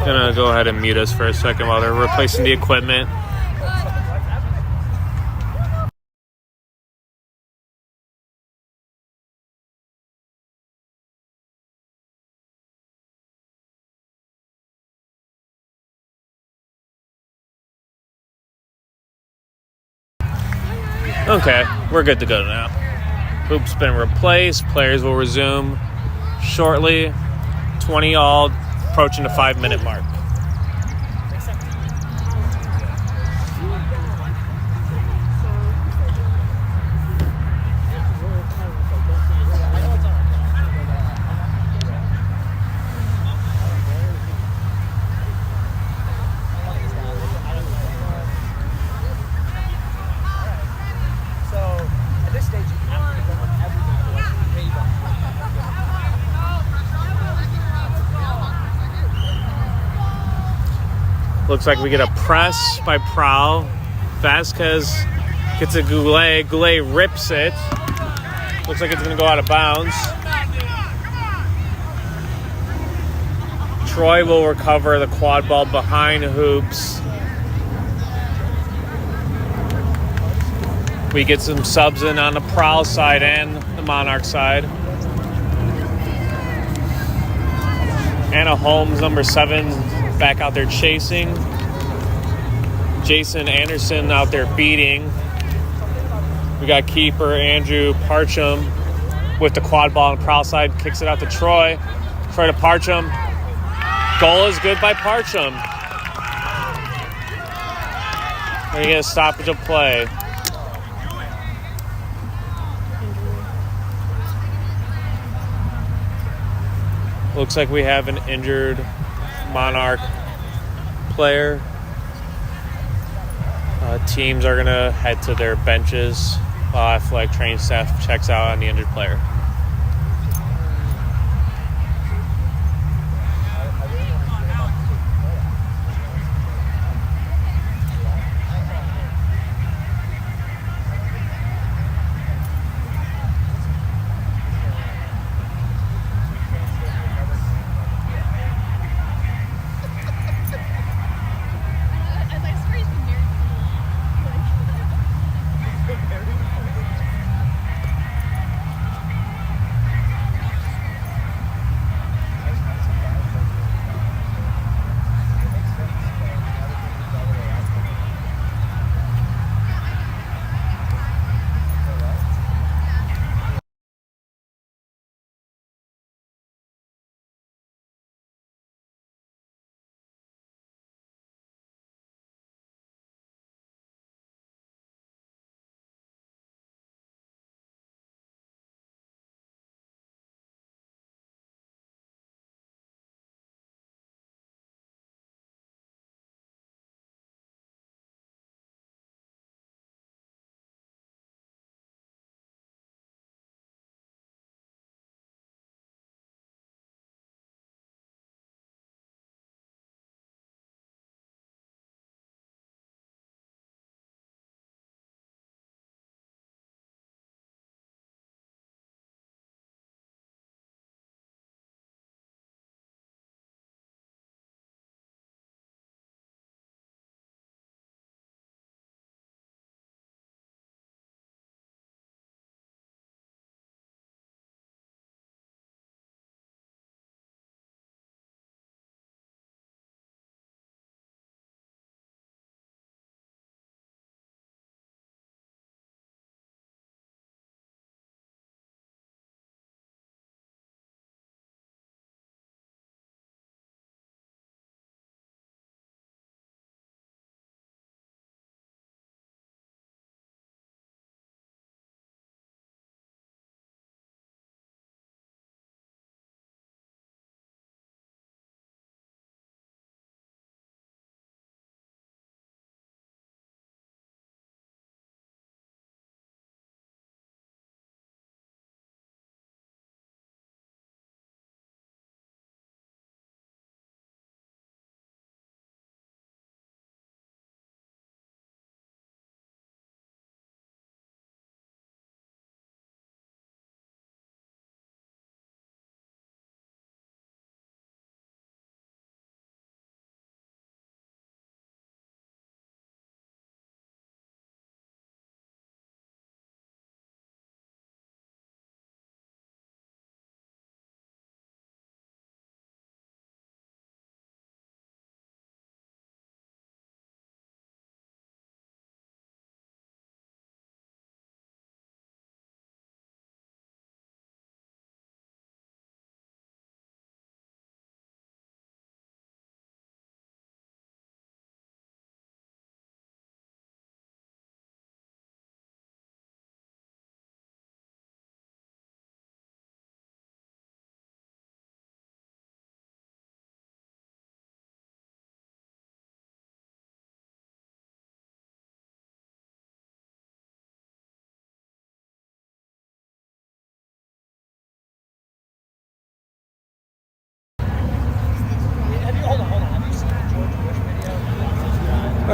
Gonna go ahead and mute us for a second while they're replacing the equipment. Okay, we're good to go now. Hoop's been replaced. Players will resume shortly. 20 all, approaching the 5-minute mark. Looks like we get a press by Prowl. Vasquez gets a Goulet. Goulet rips it. Looks like it's going to go out of bounds. Troy will recover the quad ball behind Hoops. We get some subs in on the Prowl side and the Monarch side. Anna Holmes, number 7, back out there chasing. Jason Anderson out there beating. We got keeper Andrew Parcham with the quad ball on the Prowl side. Kicks it out to Troy. Troy to Parcham. Goal is good by Parcham. We're going to get a stoppage of play. Looks like we have an injured Monarch player. Teams are going to head to their benches while athletic training staff checks out on the injured player.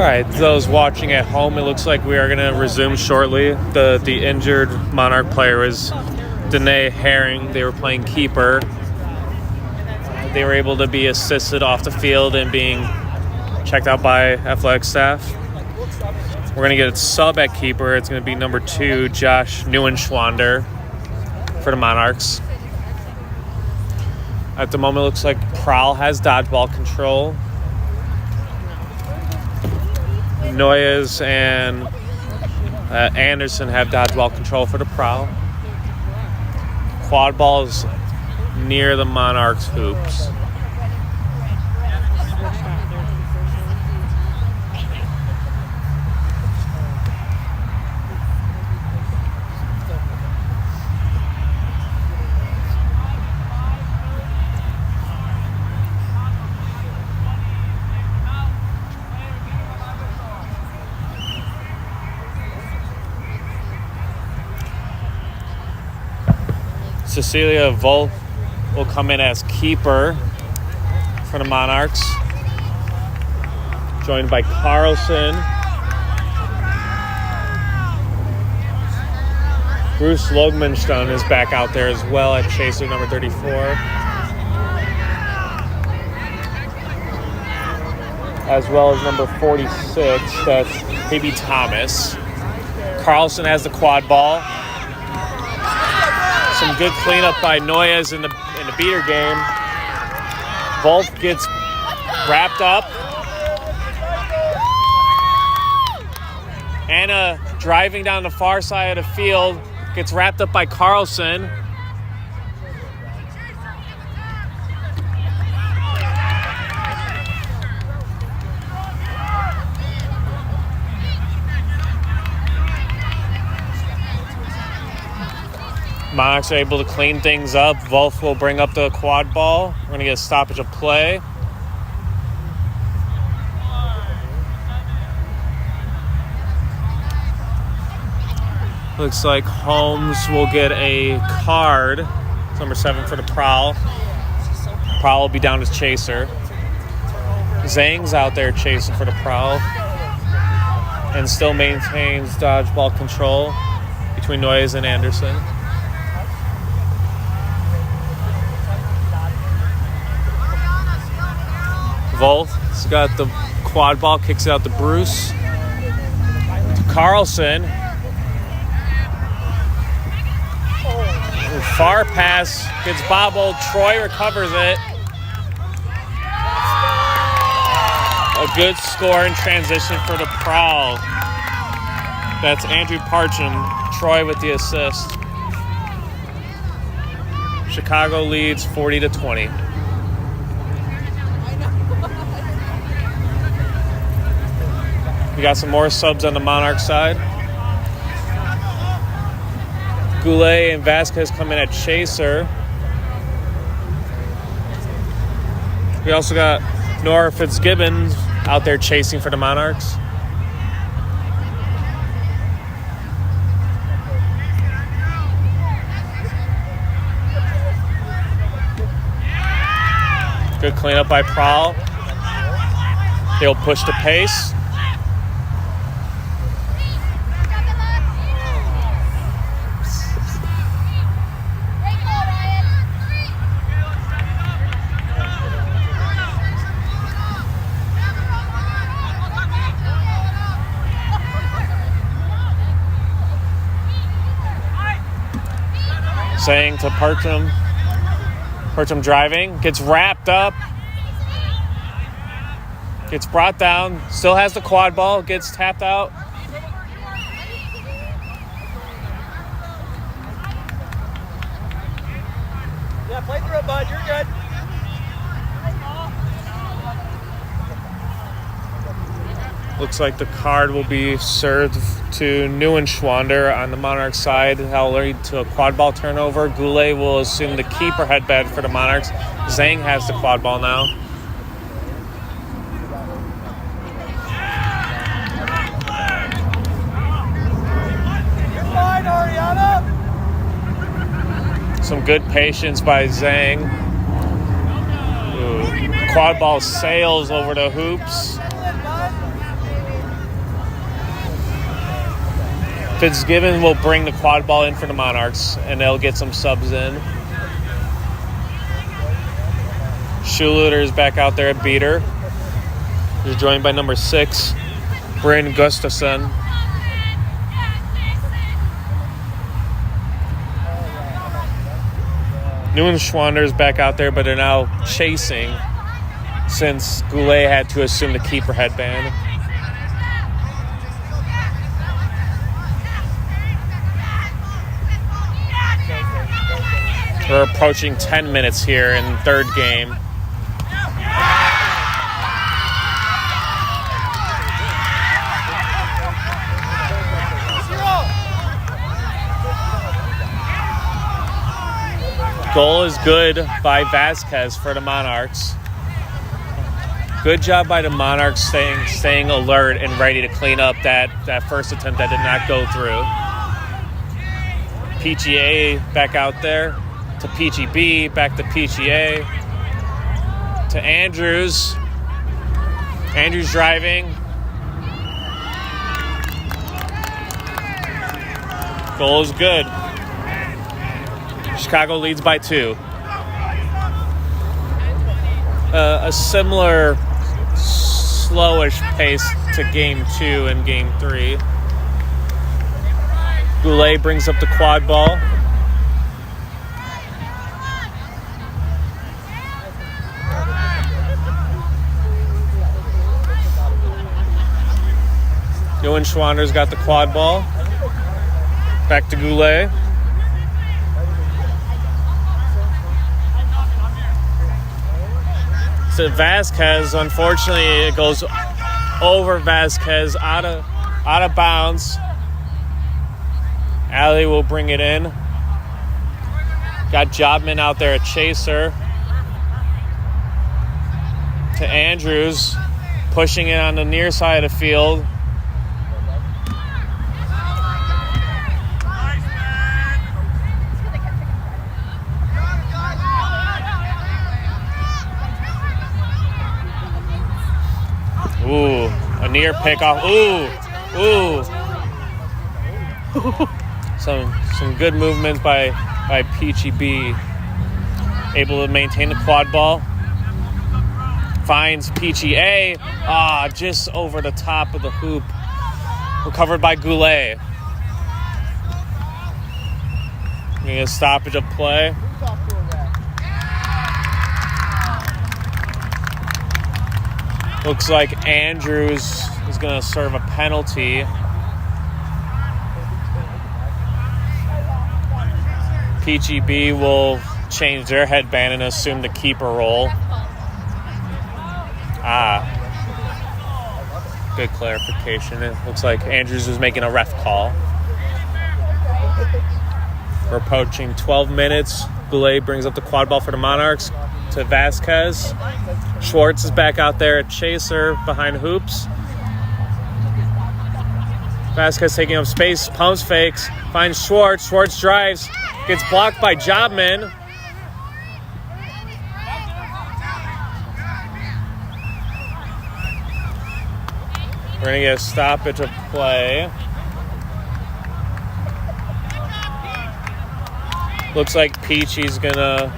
right, those watching at home, it looks like we are going to resume shortly. The injured Monarch player is Danae Herring. They were playing keeper. They were able to be assisted off the field and being checked out by athletic staff. We're going to get a sub at keeper. It's going to be number 2, Josh Neuenschwander for the Monarchs. At the moment, it looks like Prowl has dodgeball control. Noyes and Anderson have dodgeball control for the Prowl. Quadball is near the Monarchs' hoops. Cecilia Volk will come in as keeper for the Monarchs, joined by Carlson. Bruce Logmanstone is back out there as well at chaser number 34. As well as number 46, that's Baby Thomas. Carlson has the quad ball. Some good cleanup by Noyes in the beater game. Volk gets wrapped up. Anna driving down the far side of the field, gets wrapped up by Carlson. Monarchs are able to clean things up. Wolf will bring up the quad ball. We're going to get a stoppage of play. Looks like Holmes will get a card. It's number 7 for the Prowl. Prowl will be down as chaser. Zhang's out there chasing for the Prowl. And still maintains dodgeball control between Noyes and Anderson. Volk's got the quad ball, kicks it out to Bruce. To Carlson. Far pass, gets bobbled. Troy recovers it. A good score in transition for the Prowl. That's Andrew Parcham. Troy with the assist. Chicago leads 40-20. We got some more subs on the Monarch side. Goulet and Vasquez come in at chaser. We also got Nora Fitzgibbon out there chasing for the Monarchs. Good cleanup by Prowl. They'll push the pace. Saying to Parcham. Parcham driving, gets wrapped up, gets brought down, still has the quad ball, gets tapped out. Yeah, play through it, bud. You're good. Looks like the card will be served to Neuenschwander on the Monarch side. That'll lead to a quad ball turnover. Goulet will assume the keeper headband for the Monarchs. Zhang has the quad ball now. You're fine, Ariana. Some good patience by Zhang. Ooh. Quad ball sails over the hoops. Fitzgibbon will bring the quad ball in for the Monarchs, and they'll get some subs in. Schuluter is back out there at beater. He's joined by number 6, Bryn Gustafson. Neuenschwander is back out there, but they're now chasing since Goulet had to assume the keeper headband. We're approaching 10 minutes here in third game. Goal is good by Vasquez for the Monarchs. Good job by the Monarchs staying alert and ready to clean up that first attempt that did not go through. Peachy A back out there to Peachy B, back to Peachy A to Andrews. Andrews driving. Goal is good. Chicago leads by 2. A similar slowish pace to game 2 and game 3. Goulet brings up the quad ball. Neuenschwander's got the quad ball. Back to Goulet. To Vasquez. Unfortunately, it goes over Vasquez out of bounds. Ali will bring it in. Got Jobman out there at chaser. To Andrews, pushing it on the near side of the field. Ooh, a near pickoff. Ooh. Some good movements by Peachy B. Able to maintain the quad ball. Finds Peachy A. Just over the top of the hoop. Recovered by Goulet. Getting a stoppage of play. Looks like Andrews is going to serve a penalty. Peachy B will change their headband and assume the keeper role. Good clarification. It looks like Andrews was making a ref call. We're approaching 12 minutes. Goulet brings up the quad ball for the Monarchs to Vasquez. Schwartz is back out there at chaser behind hoops. Vasquez taking up space, pumps fakes, finds Schwartz. Schwartz drives, gets blocked by Jobman. We're going to get a stoppage of play. Looks like Peachy's going to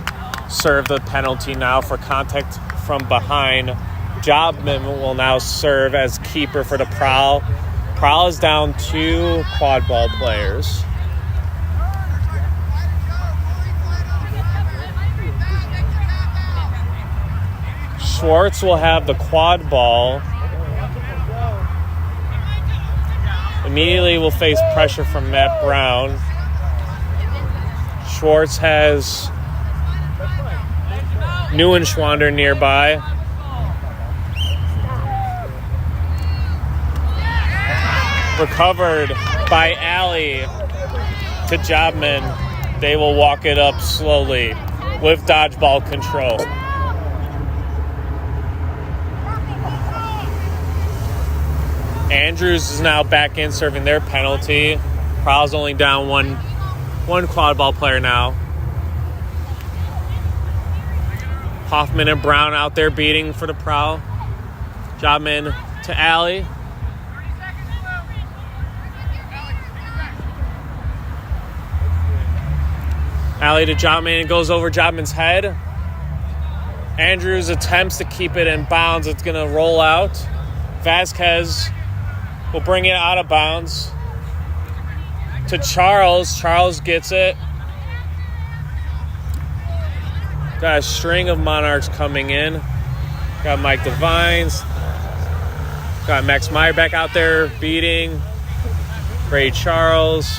serve the penalty now for contact from behind. Jobman will now serve as keeper for the Prowl. Prowl is down 2 quad ball players. Schwartz will have the quad ball. Immediately will face pressure from Matt Brown. Schwartz has Neuenschwander nearby. Recovered by Alley to Jobman. They will walk it up slowly with dodgeball control. Andrews is now back in serving their penalty. Prowl's only down one quad ball player now. Hoffman and Brown out there beating for the Prowl. Jobman to Alley. Alley to Jobman, goes over Jobman's head. Andrews attempts to keep it in bounds. It's going to roll out. Vasquez will bring it out of bounds to Charles. Charles gets it. Got a string of Monarchs coming in. Got Mike Devines. Got Max Meyer back out there beating. Ray Charles.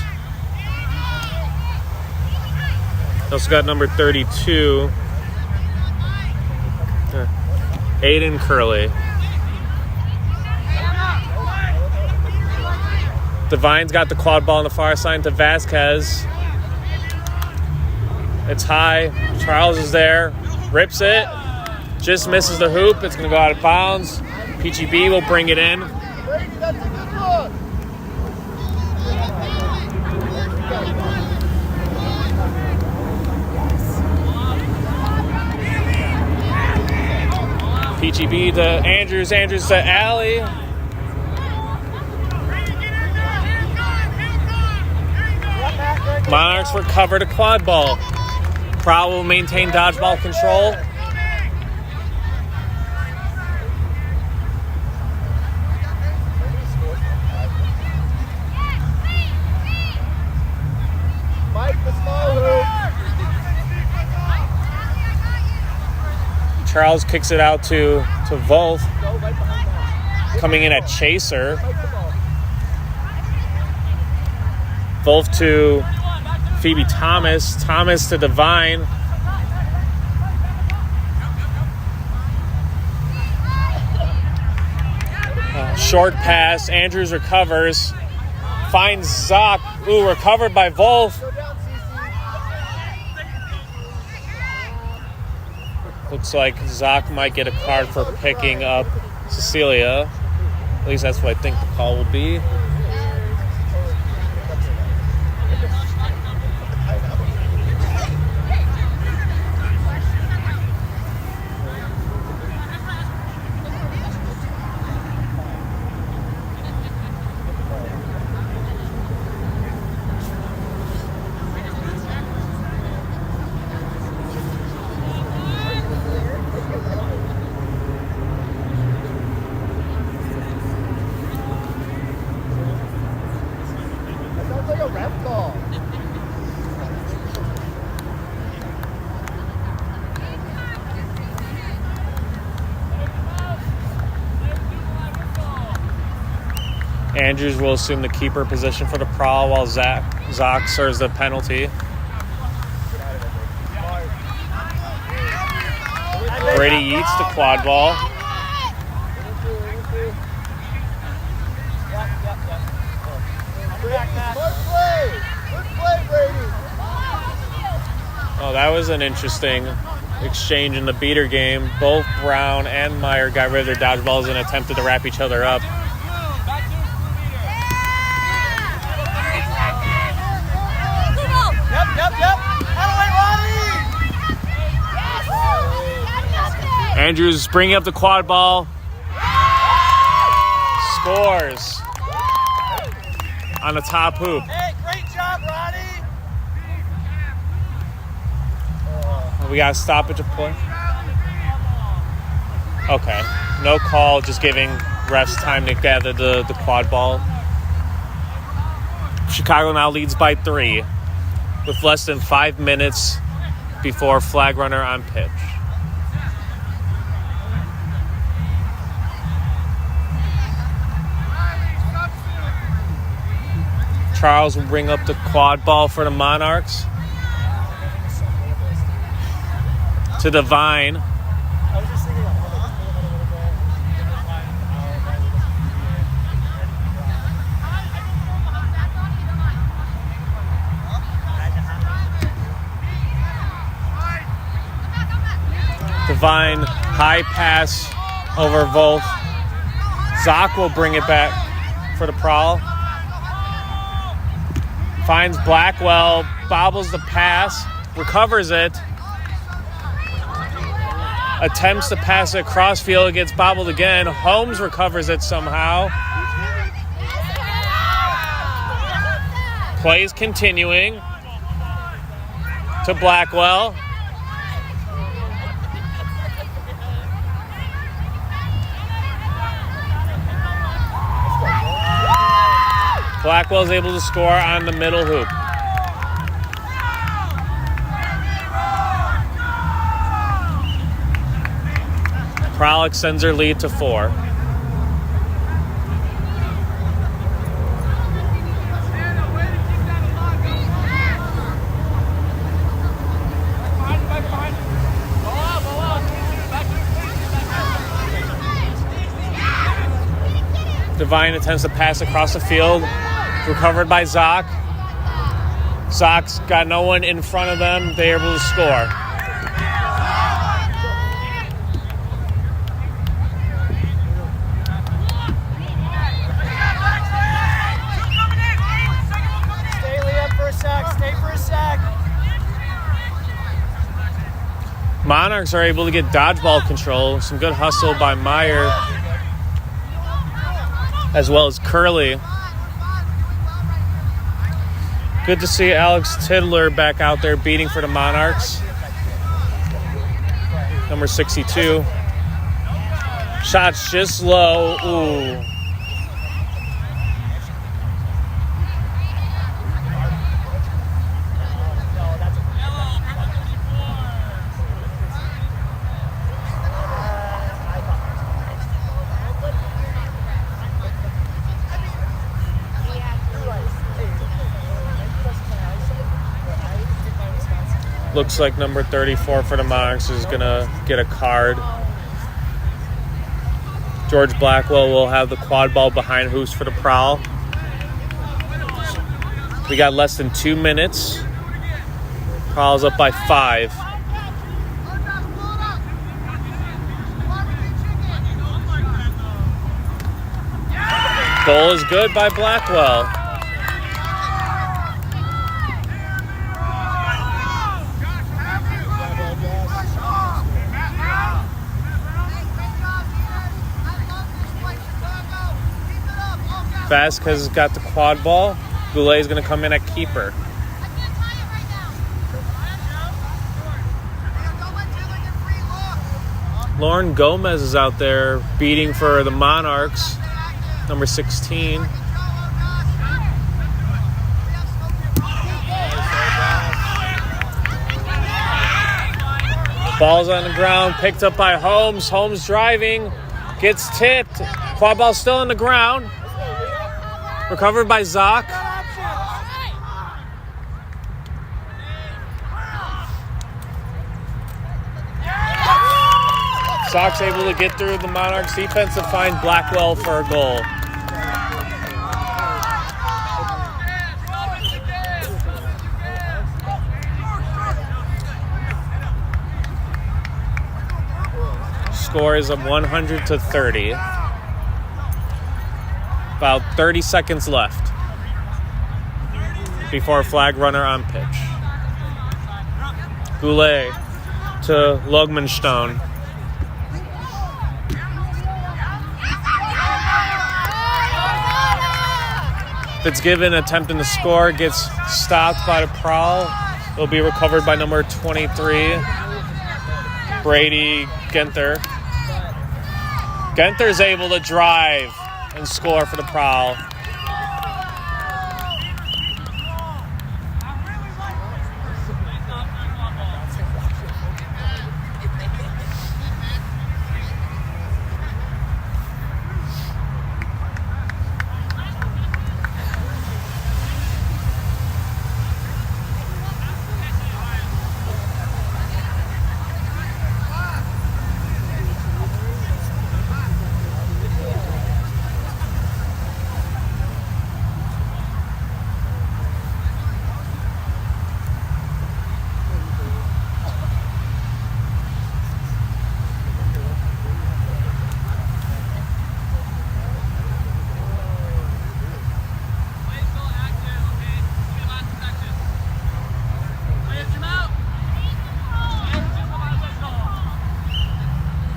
Also got number 32. Aiden Curley. Devine's got the quad ball on the far side to Vasquez. It's high. Charles is there. Rips it. Just misses the hoop. It's going to go out of bounds. PGB will bring it in. Brady, that's a good look. PGB to Andrews. Andrews to Alley. Monarchs recover to quad ball. Prowl will maintain dodgeball control. Mike, the small hoop. Charles kicks it out to Wolf. Go right behind that. Coming in at Chaser. Fight the ball. Wolf to Phoebe Thomas. Thomas to Devine. Short pass. Andrews recovers. Finds Zoc. Ooh, recovered by Wolf. Go down, CC. Looks like Zoc might get a card for picking up Cecilia. At least that's what I think the call will be. That sounds like a ref call. Andrews will assume the keeper position for the Prowl while Zoc serves the penalty. Brady eats the quad ball. Good play. Good play, Brady. Oh, that was an interesting exchange in the beater game. Both Brown and Meyer got rid of their dodgeballs and attempted to wrap each other up. Yep. Alley, Ronnie. Andrews bringing up the quad ball. Scores on the top hoop. Hey, great job, Ronnie. We got a stoppage of play. Okay. No call, just giving refs time to gather the quad ball. Chicago now leads by 3 with less than 5 minutes before flag runner on pitch. Charles will bring up the quad ball for the Monarchs. To Devine. I was just thinking Devine, high pass over Wolf. Zoc will bring it back for the Prowl. Finds Blackwell, bobbles the pass, recovers it. Attempts to pass it across field, it gets bobbled again. Holmes recovers it somehow. Plays continuing. to Blackwell. Blackwell's able to score on the middle hoop. Prowl extends their lead to 4. Divine attempts to pass across the field. Recovered by Zoc. Zoc's got no one in front of them. They're able to score. Stay, Liam, for a sec. Stay for a sec. Monarchs are able to get dodgeball control. Some good hustle by Meyer, as well as Curley. Good to see Alex Tiddler back out there beating for the Monarchs. Number 62. Shots just low. Ooh. Looks like number 34 for the Monarchs is going to get a card. George Blackwell will have the quad ball behind hoops for the Prowl. We got less than 2 minutes. Prowl's up by 5. Goal is good by Blackwell. Vasquez has got the quad ball. Goulet is going to come in at keeper. Lauren Gomez is out there beating for the Monarchs, number 16. Ball's on the ground, picked up by Holmes. Holmes driving, gets tipped. Quad ball still on the ground. Recovered by Zoc. Zoc's able to get through the Monarchs defense and find Blackwell for a goal. Score is of 100-30. About 30 seconds left before a flag runner on pitch. Goulet to Logmanstone. Fitzgibbon attempting to score, gets stopped by the Prowl. It'll be recovered by number 23, Brady Genther. Genther's able to drive and score for the Prowl.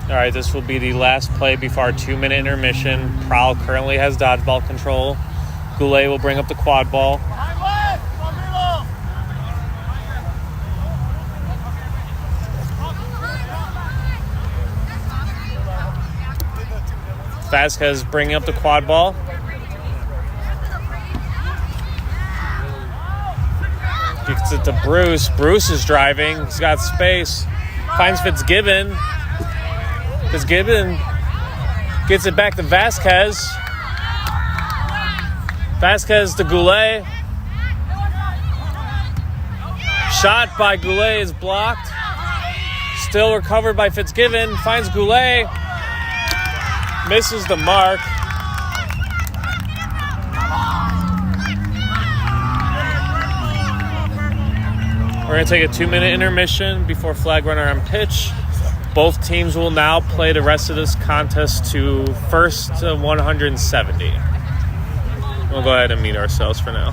All right, this will be the last play before our 2-minute intermission. Prowl currently has dodgeball control. Goulet will bring up the quad ball. Vasquez bringing up the quad ball. Gets it to Bruce. Bruce is driving. He's got space. Finds Fitzgibbon. Fitzgibbon gets it back to Vasquez. Vasquez to Goulet. Shot by Goulet is blocked. Still recovered by Fitzgibbon. Finds Goulet. Misses the mark. We're going to take a 2-minute intermission before flag runner on pitch. Both teams will now play the rest of this contest to first to 170. We'll go ahead and meet ourselves for now.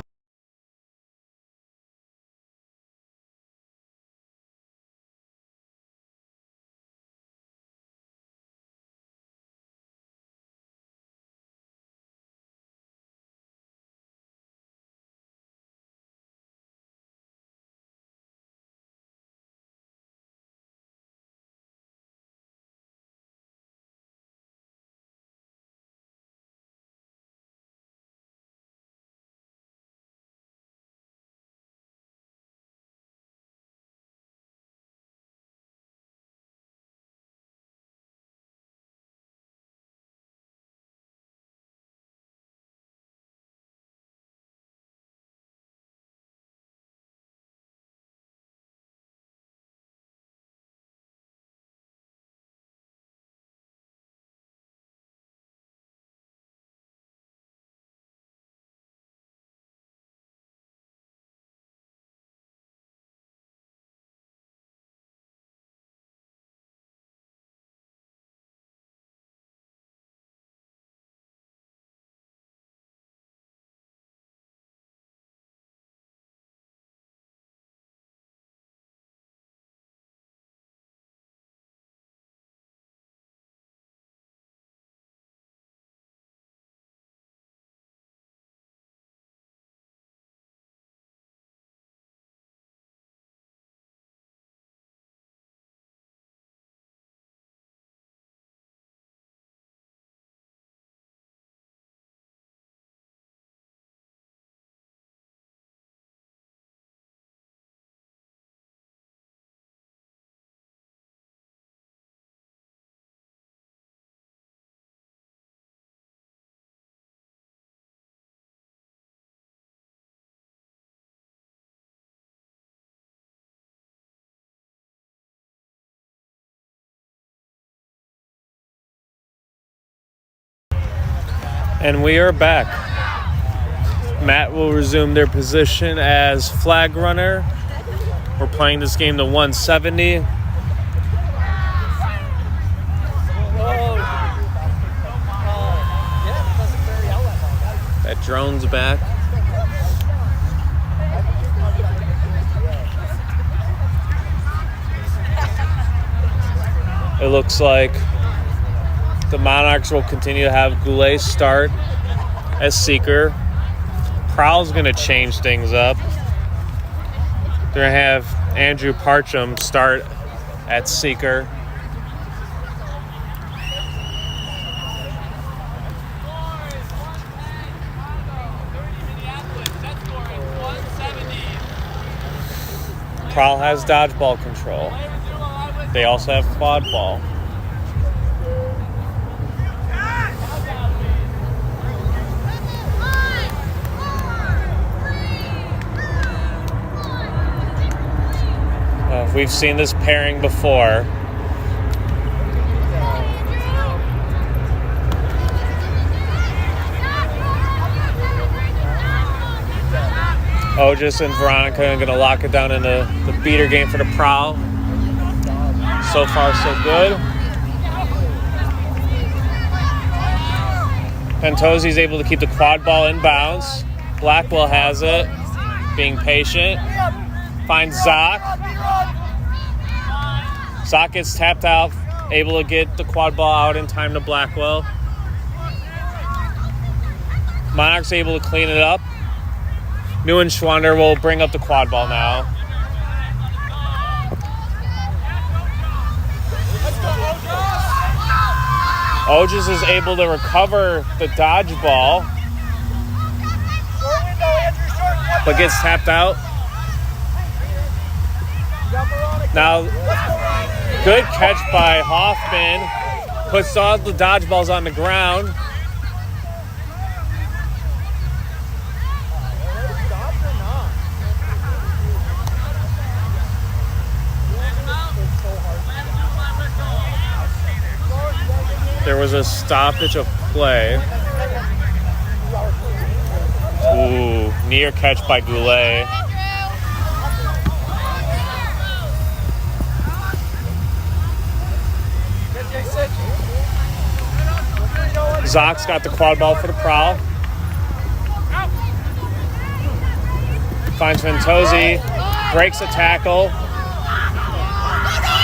And we are back. Matt will resume their position as flag runner. We're playing this game to 170. That drone's back. It looks like the Monarchs will continue to have Goulet start as seeker. Prowl's going to change things up. They're going to have Andrew Parcham start at seeker. Prowl has dodgeball control. They also have quad ball. We've seen this pairing before. Otis and Veronica are going to lock it down in the beater game for the Prowl. So far, so good. Pentosi's able to keep the quad ball in bounds. Blackwell has it, being patient. Finds Zoc. Zoc gets tapped out, able to get the quad ball out in time to Blackwell. Monarchs able to clean it up. Neuenschwander will bring up the quad ball now. Oges is able to recover the dodgeball, Short window, Andrew, short window. but gets tapped out. Got Veronica. Now, Let's go, Ronnie. good catch by Hoffman. Puts all the dodgeballs on the ground. Stopped or not? There was a stoppage of play. Ooh, near catch by Goulet. Zock's got the quad ball for the Prowl. Finds Ventozzi, breaks a tackle.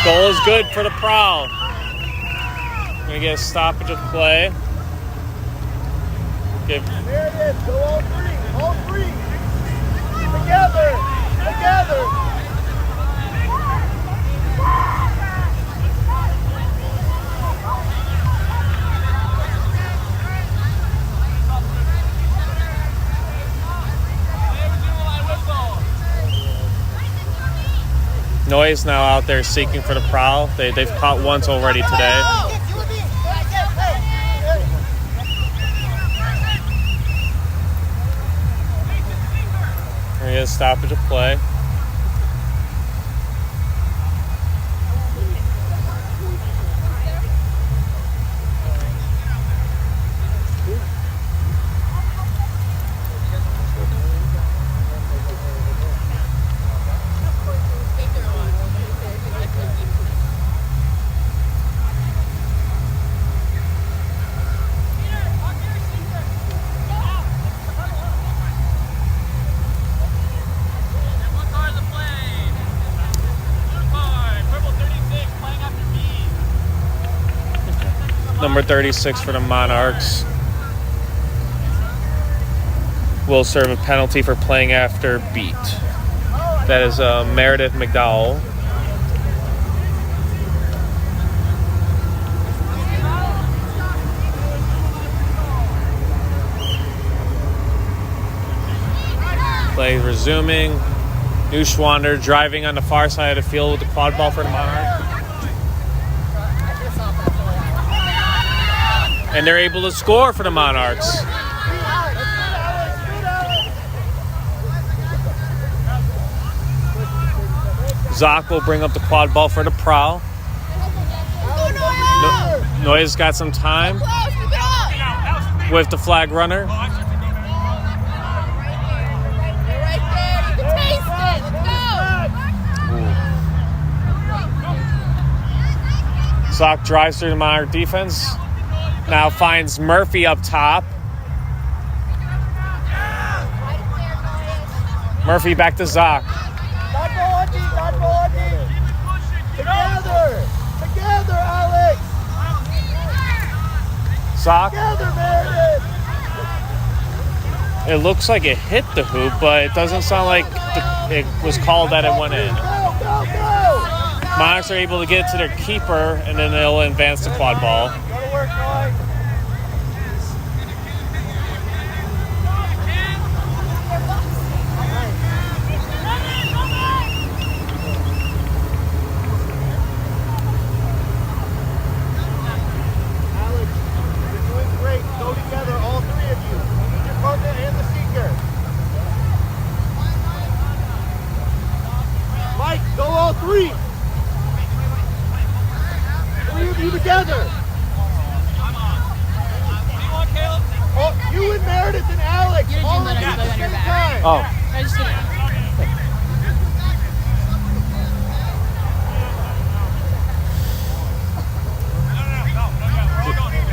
Goal is good for the Prowl. Gonna get a stoppage of play. Give There it is. Go all three. All three. Together. Together. Noise now out there seeking for the Prowl. They've caught once already today. There is stoppage of play. Number 36 for the Monarchs will serve a penalty for playing after beat. That is Meredith McDowell. Play resuming. Neuschwander driving on the far side of the field with the quad ball for the Monarchs. And they're able to score for the Monarchs. Zock will bring up the quad ball for the Prowl. Noyes got some time with the flag runner. Zock drives through the Monarch defense. Now finds Murphy up top. Murphy back to Zock. Together! Together, Alex! Zock. Together, Meredith! It looks like it hit the hoop, but it doesn't sound like it was called that it went in. Go, go, go! Monarchs are able to get it to their keeper, and then they'll advance the quad ball. Go to work, boy. Three of you together. Oh, you and Meredith and Alex. All of you at the same time. Oh. I just didn't.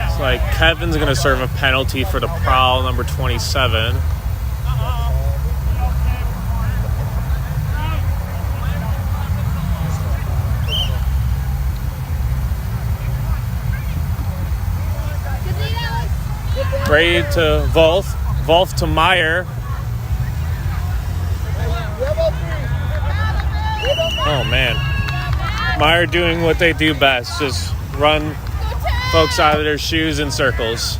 It's like Kevin's going to serve a penalty for the Prowl, number 27. Brady to Wolf. Wolf to Meyer. Oh, man. Meyer doing what they do best. Just run folks out of their shoes in circles.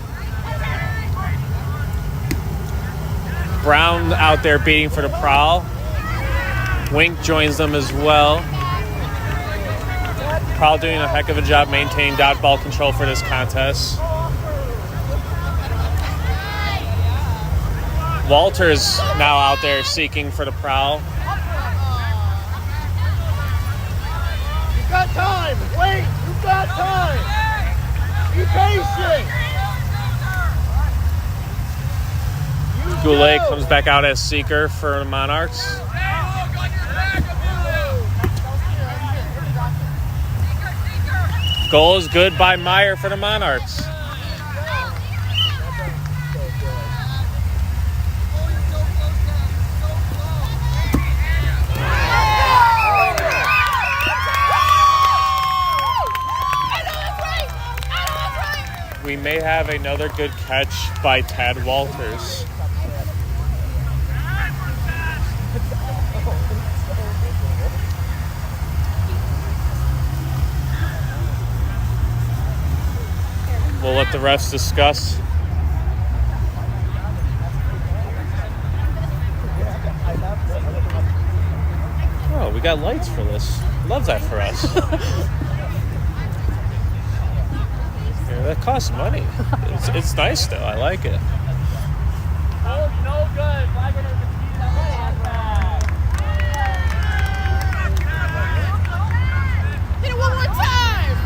Brown out there beating for the Prowl. Wink joins them as well. Prowl doing a heck of a job maintaining dodgeball control for this contest. Walter's now out there seeking for the Prowl. You've got time. Wait, you've got time. Be patient. Goulet comes back out as seeker for the Monarchs. Goal is good by Meyer for the Monarchs. We may have another good catch by Tad Walters. We'll let the refs discuss. Oh, we got lights for this. Love that for us. Yeah, that costs money. It's nice though. I like it. No good. Hit it one more time.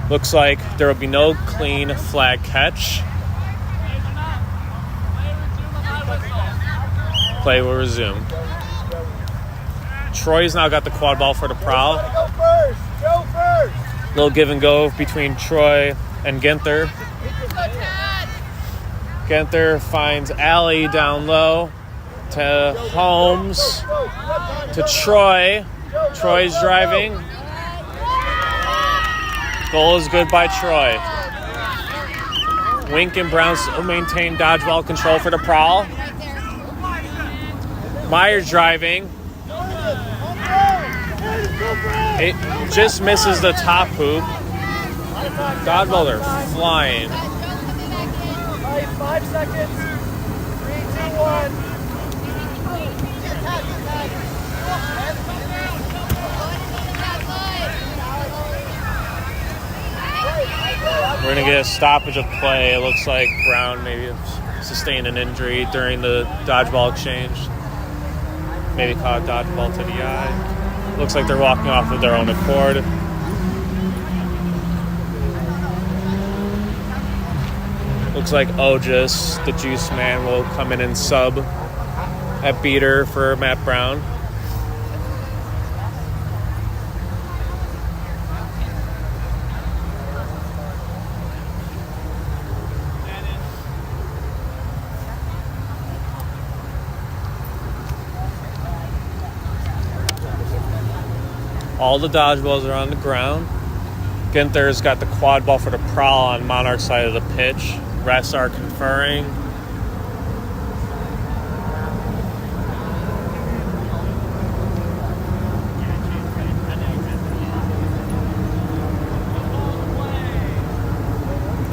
Looks like there will be no clean flag catch. Play will resume. Troy's now got the quad ball for the Prowl. Go first. Go first. Little give and go between Troy and Ginther. Ginther finds Allie down low to Holmes to Troy. Troy's driving. Goal is good by Troy. Wink and Brown still maintain dodgeball control for the Prowl. Myers driving. It just misses the top hoop. Dodgeball are flying. 5 seconds. 3, 2, 1. We're going to get a stoppage of play. It looks like Brown maybe sustained an injury during the dodgeball exchange. Maybe caught a dodgeball to the eye. Looks like they're walking off of their own accord. Looks like Otis, the juice man, will come in and sub at beater for Matt Brown. All the dodgeballs are on the ground. Ginther's got the quad ball for the Prowl on Monarch's side of the pitch. Refs are conferring.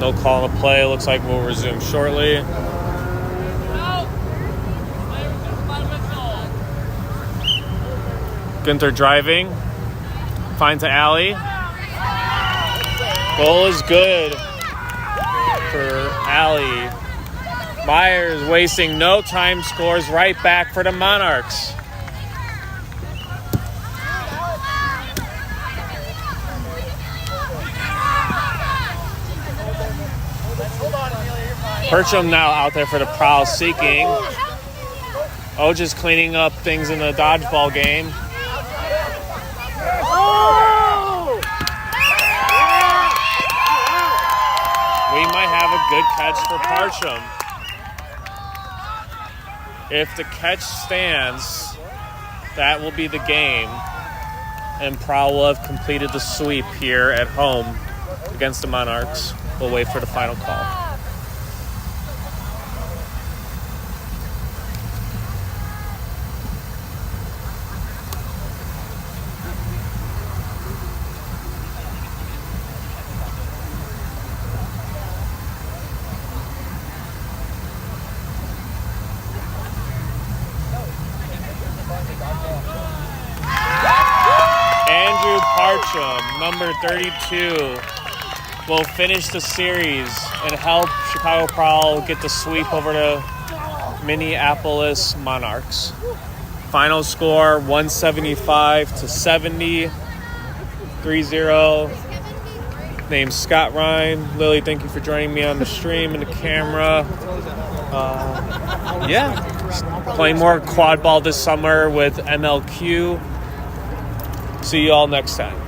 No call on the play. Looks like we'll resume shortly. Ginther driving. Finds an alley. Goal is good for Alley. Myers wasting no time, scores right back for the Monarchs. Percham now out there for the Prowl seeking. Otis cleaning up things in the dodgeball game. We might have a good catch for Parcham. If the catch stands, that will be the game. And Prowl will have completed the sweep here at home against the Monarchs. We'll wait for the final call. Bartram, number 32, will finish the series and help Chicago Prowl get the sweep over to Minneapolis Monarchs. Final score 175-70. 3-0. Name's Scott Ryan. Lily, thank you for joining me on the stream and the camera. Playing more quad ball this summer with MLQ. See you all next time.